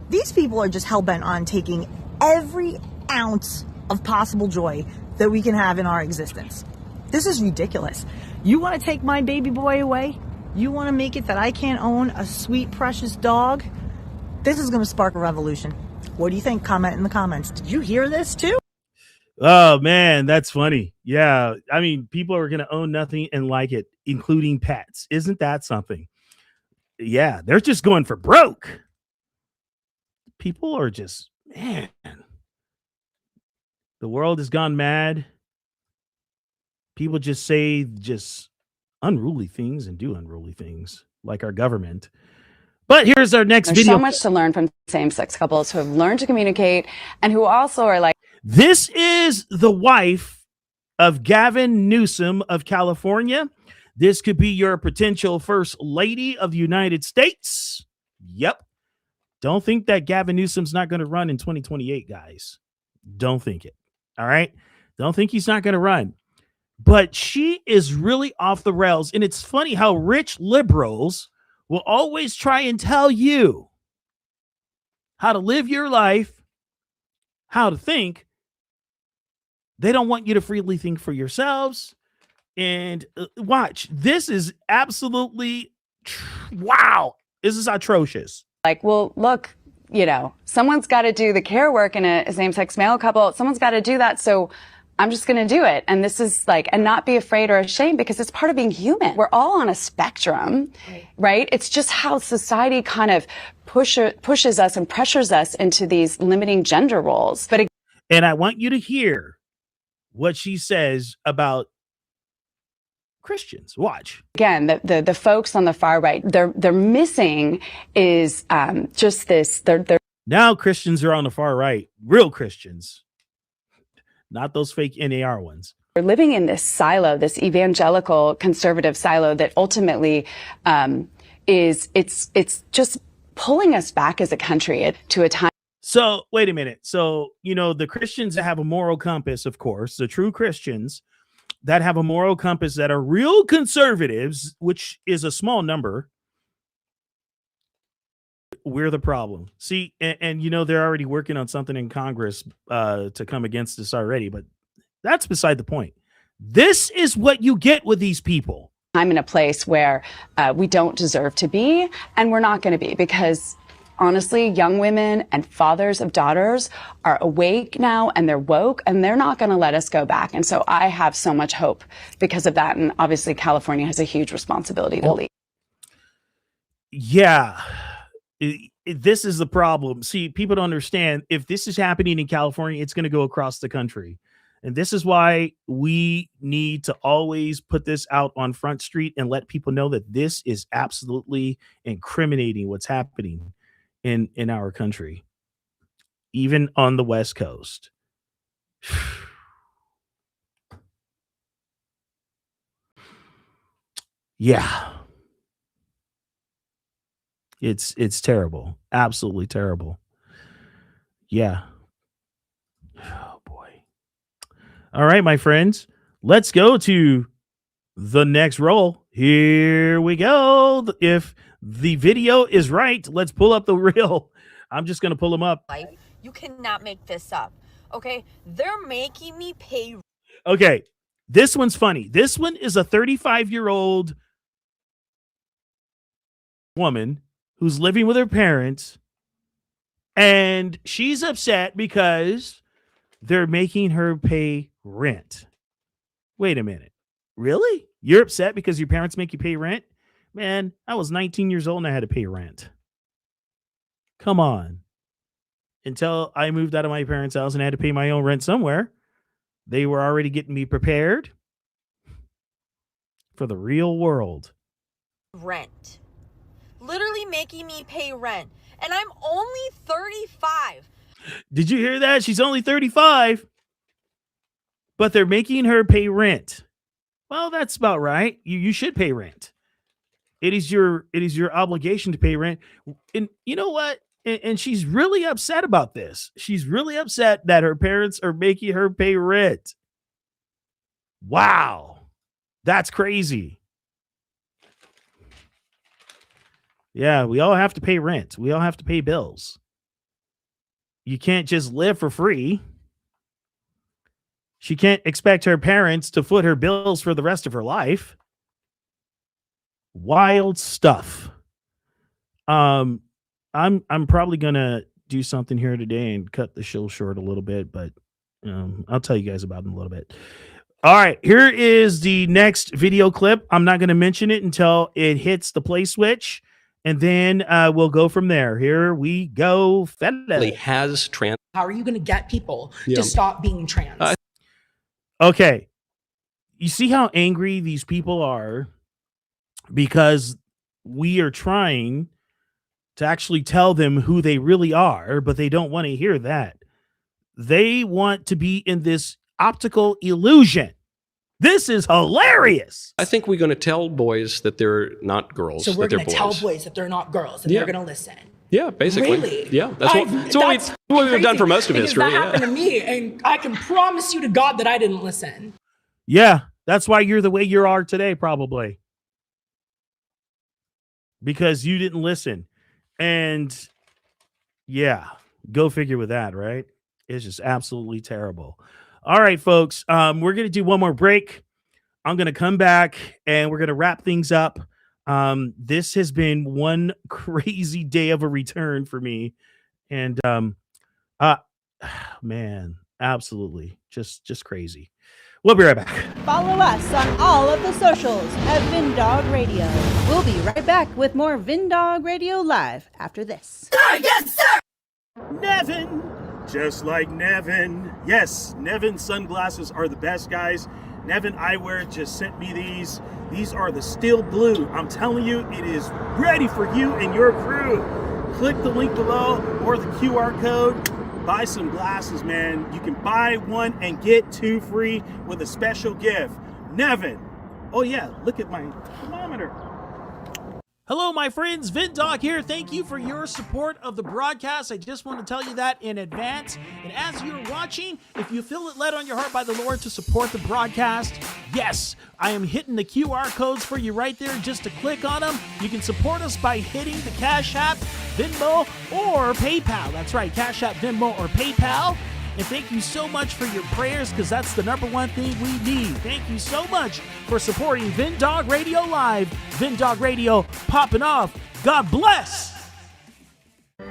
These people are just hell-bent on taking every ounce of possible joy that we can have in our existence. This is ridiculous. You want to take my baby boy away? You want to make it that I can't own a sweet, precious dog? This is going to spark a revolution. What do you think? Comment in the comments. Did you hear this too? Oh, man, that's funny. Yeah. I mean, people are going to own nothing and like it, including pets. Isn't that something? Yeah, they're just going for broke. People are just, man. The world has gone mad. People just say just unruly things and do unruly things, like our government. But here's our next There's video. so much to learn from same-sex couples who have learned to communicate and who also are like. This is the wife of Gavin Newsom of California. This could be your potential first lady of the United States. Yep. Don't think that Gavin Newsom's not going to run in 2028, guys. Don't think it. All right. Don't think he's not going to run. But she is really off the rails. And it's funny how rich liberals will always try and tell you how to live your life, how to think. They don't want you to freely think for yourselves. And watch, this is absolutely, wow. This is atrocious. Like, well, look, you know, someone's got to do the care work in a same-sex male couple. Someone's got to do that. So I'm just going to do it. And this is like, and not be afraid or ashamed because it's part of being human. We're all on a spectrum, right? It's just how society kind of pushes us and pressures us into these limiting gender roles. But And I want you to hear what she says about Christians. Watch. Again, the folks on the far right, they're missing is just this. They're now Christians are on the far right, real Christians, not those fake NAR ones. We're living in this silo, this evangelical conservative silo that ultimately it's just pulling us back as a country to a time. So wait a minute. So, the Christians that have a moral compass, of course, the true Christians that have a moral compass that are real conservatives, which is a small number. We're the problem. See, and they're already working on something in Congress to come against this already, but that's beside the point. This is what you get with these people. I'm in a place where we don't deserve to be, and we're not going to be, because honestly, young women and fathers of daughters are awake now and they're woke, and they're not going to let us go back. And so I have so much hope because of that. And obviously California has a huge responsibility to lead. Yeah. This is the problem. See, people don't understand, if this is happening in California, it's going to go across the country. And this is why we need to always put this out on Front Street and let people know that this is absolutely incriminating what's happening in our country, even on the West Coast. Yeah. It's terrible. Absolutely terrible. Yeah. Oh boy. All right, my friends, let's go to the next roll. Here we go. If the video is right, let's pull up the reel. I'm just going to pull them up. You cannot make this up. Okay. They're making me pay. Okay. This one's funny. This one is a 35-year-old woman who's living with her parents, and she's upset because they're making her pay rent. Wait a minute. Really? You're upset because your parents make you pay rent? Man, I was 19 years old and I had to pay rent. Come on. Until I moved out of my parents' house and I had to pay my own rent somewhere, they were already getting me prepared for the real world. Rent. Literally making me pay rent. And I'm only 35. Did you hear that? She's only 35, but they're making her pay rent. Well, that's about right. You should pay rent. It is your obligation to pay rent. And you know what? And she's really upset about this. She's really upset that her parents are making her pay rent. Wow. That's crazy. Yeah, we all have to pay rent. We all have to pay bills. You can't just live for free. She can't expect her parents to foot her bills for the rest of her life. Wild stuff. I'm probably gonna do something here today and cut the show short a little bit, but I'll tell you guys about it in a little bit. All right, here is the next video clip. I'm not gonna mention it until it hits the play switch, and then we'll go from there. Here we go, fella. Has trans. How are you going to get people to stop being trans? Okay. You see how angry these people are because we are trying to actually tell them who they really are, but they don't want to hear that. They want to be in this optical illusion. This is hilarious. I think we're going to tell boys that they're not girls. So we're going to tell boys that they're not girls, and they're going to listen. Yeah, basically. Really? Yeah, that's what we've done for most of history. That happened to me, and I can promise you to God that I didn't listen. Yeah, that's why you're the way you are today, probably. Because you didn't listen. And yeah, go figure with that, right? It's just absolutely terrible. All right, folks, we're going to do one more break. I'm going to come back and we're going to wrap things up. This has been one crazy day of a return for me. And man, absolutely just crazy. We'll be right back. Follow us on all of the socials at Vindog Radio. We'll be right back with more Vindog Radio Live after this. Yes, sir! Nevin, just like Nevin. Yes, Nevin sunglasses are the best, guys. Neveneyewear just sent me these. These are the steel blue. I'm telling you, it is ready for you and your crew. Click the link below or the QR code. Buy some glasses, man. You can buy one and get two free with a special gift. Nevin. Oh yeah, look at my thermometer. Hello, my friends. VinDog here. Thank you for your support of the broadcast. I just want to tell you that in advance. And as you're watching, if you feel it led on your heart by the Lord to support the broadcast, yes, I am hitting the QR codes for you right there just to click on them. You can support us by hitting the Cash App, Venmo, or PayPal. That's right, Cash App, Venmo, or PayPal. And thank you so much for your prayers, because that's the number one thing we need. Thank you so much for supporting VinDog Radio Live. VinDog Radio popping off. God bless.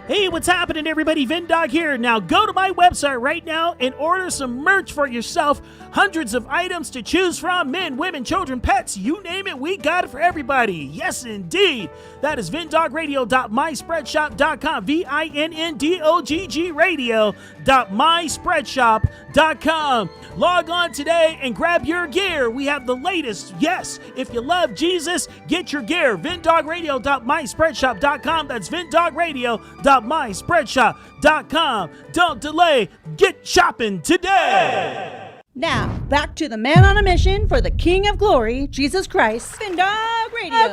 Hey, what's happening, everybody? VinDog here. Now go to my website right now and order some merch for yourself. Hundreds of items to choose from. Men, women, children, pets, you name it, we got it for everybody. Yes, indeed. That is vindogradio.myspreadshop.com. VINNDOGG radio.myspreadshop.com. Log on today and grab your gear. We have the latest. Yes, if you love Jesus, get your gear. vindogradio.myspreadshop.com. That's vindogradio.myspreadshop.com. Don't delay. Get shopping today. Now, back to the man on a mission for the King of Glory, Jesus Christ. VinDog Radio.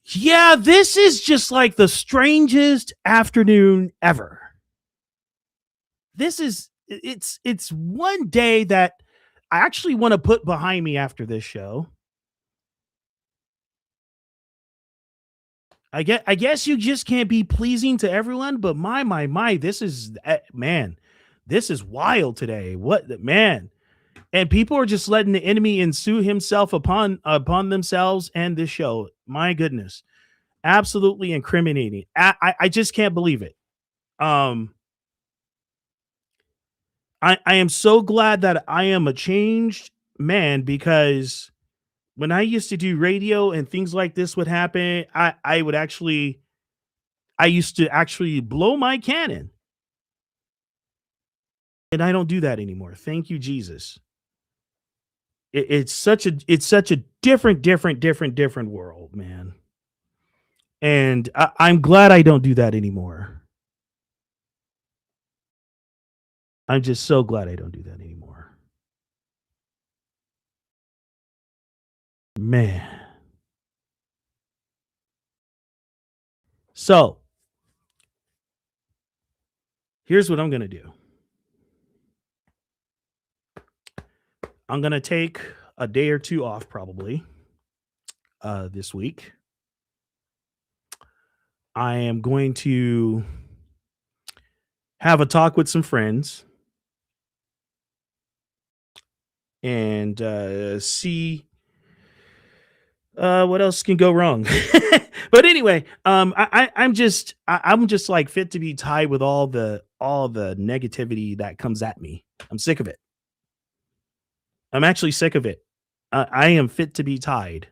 Yeah, this is just like the strangest afternoon ever. It's one day that I actually want to put behind me after this show. I guess you just can't be pleasing to everyone, but my, this is, man, this is wild today. What, man? And people are just letting the enemy ensue himself upon themselves and this show. My goodness. Absolutely incriminating. I just can't believe it. I am so glad that I am a changed man, because when I used to do radio and things like this would happen, I used to actually blow my cannon. And I don't do that anymore. Thank you, Jesus. It's such a different world, man. And I'm glad I don't do that anymore. I'm just so glad I don't do that anymore. Man. So, here's what I'm going to do. I'm going to take a day or two off probably this week. I am going to have a talk with some friends and see what else can go wrong. But anyway, I'm just like fit to be tied with all the negativity that comes at me. I'm sick of it. I'm actually sick of it. I am fit to be tied.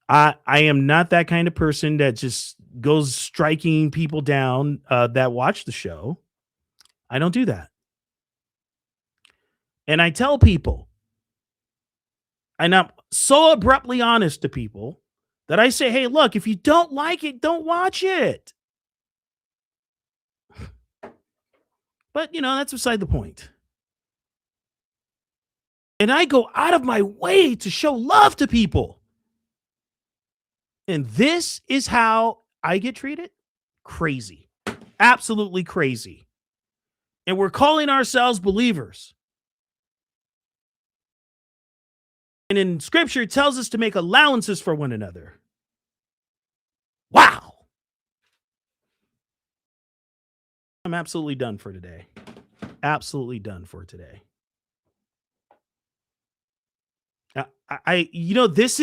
I am not that kind of person that just goes striking people down that watch the show. I don't do that. And I tell people, and I'm so abruptly honest to people that I say, hey, look, if you don't like it, don't watch it. But, that's beside the point. And I go out of my way to show love to people. And this is how I get treated? Crazy. Absolutely crazy. And we're calling ourselves believers. And in scripture, it tells us to make allowances for one another. Wow. I'm absolutely done for today. Absolutely done for today. This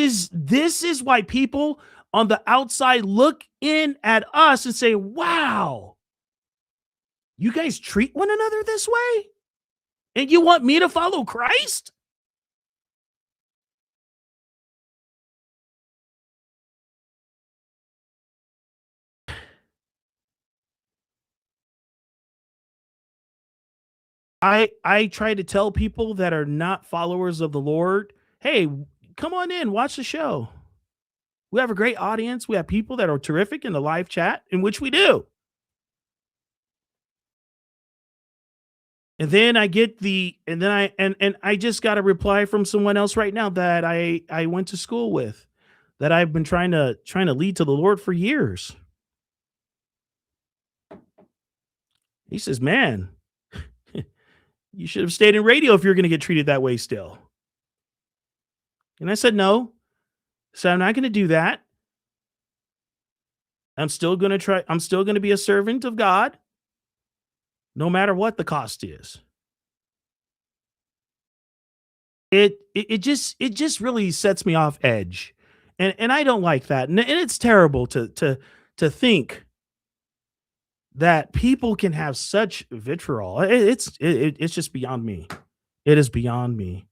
is why people on the outside look in at us and say, wow, you guys treat one another this way? And you want me to follow Christ? I try to tell people that are not followers of the Lord, hey, come on in, watch the show. We have a great audience. We have people that are terrific in the live chat, in which we do. And then I get I just got a reply from someone else right now that I went to school with, that I've been trying to lead to the Lord for years. He says, man, you should have stayed in radio if you're going to get treated that way still. And I said, no. So I'm not going to do that. I'm still going to be a servant of God, no matter what the cost is. It just really sets me off edge. And I don't like that. And it's terrible to think that people can have such vitriol. It's just beyond me. It is beyond me.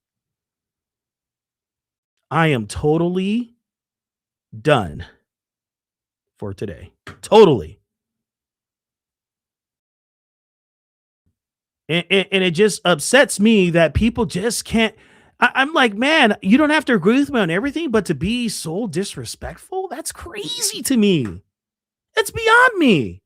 I am totally done for today. Totally. And it just upsets me that people just can't. I'm like, man, you don't have to agree with me on everything, but to be so disrespectful, that's crazy to me. It's beyond me.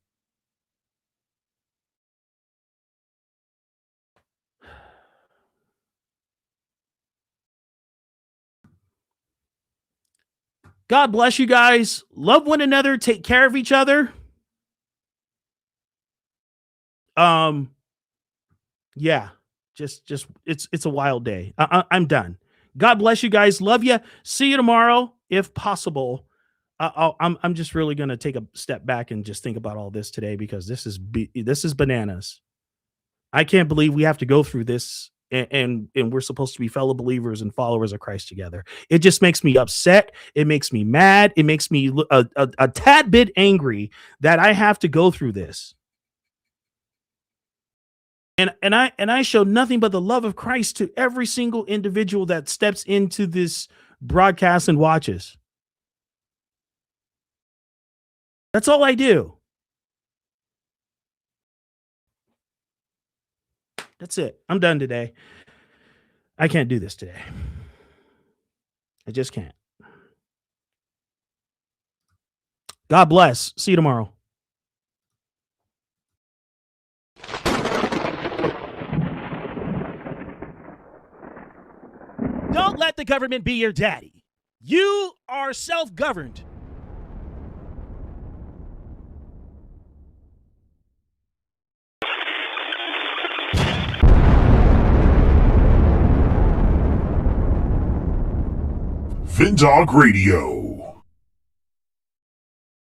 God bless you guys. Love one another. Take care of each other. Yeah, just it's a wild day. I'm done. God bless you guys. Love you. See you tomorrow, if possible. I'm just really going to take a step back and just think about all this today, because this is bananas. I can't believe we have to go through this, and we're supposed to be fellow believers and followers of Christ together. It just makes me upset. It makes me mad. It makes me a tad bit angry that I have to go through this. And I show nothing but the love of Christ to every single individual that steps into this broadcast and watches. That's all I do. That's it. I'm done today. I can't do this today. I just can't. God bless. See you tomorrow. Don't let the government be your daddy. You are self-governed. Vindog Radio.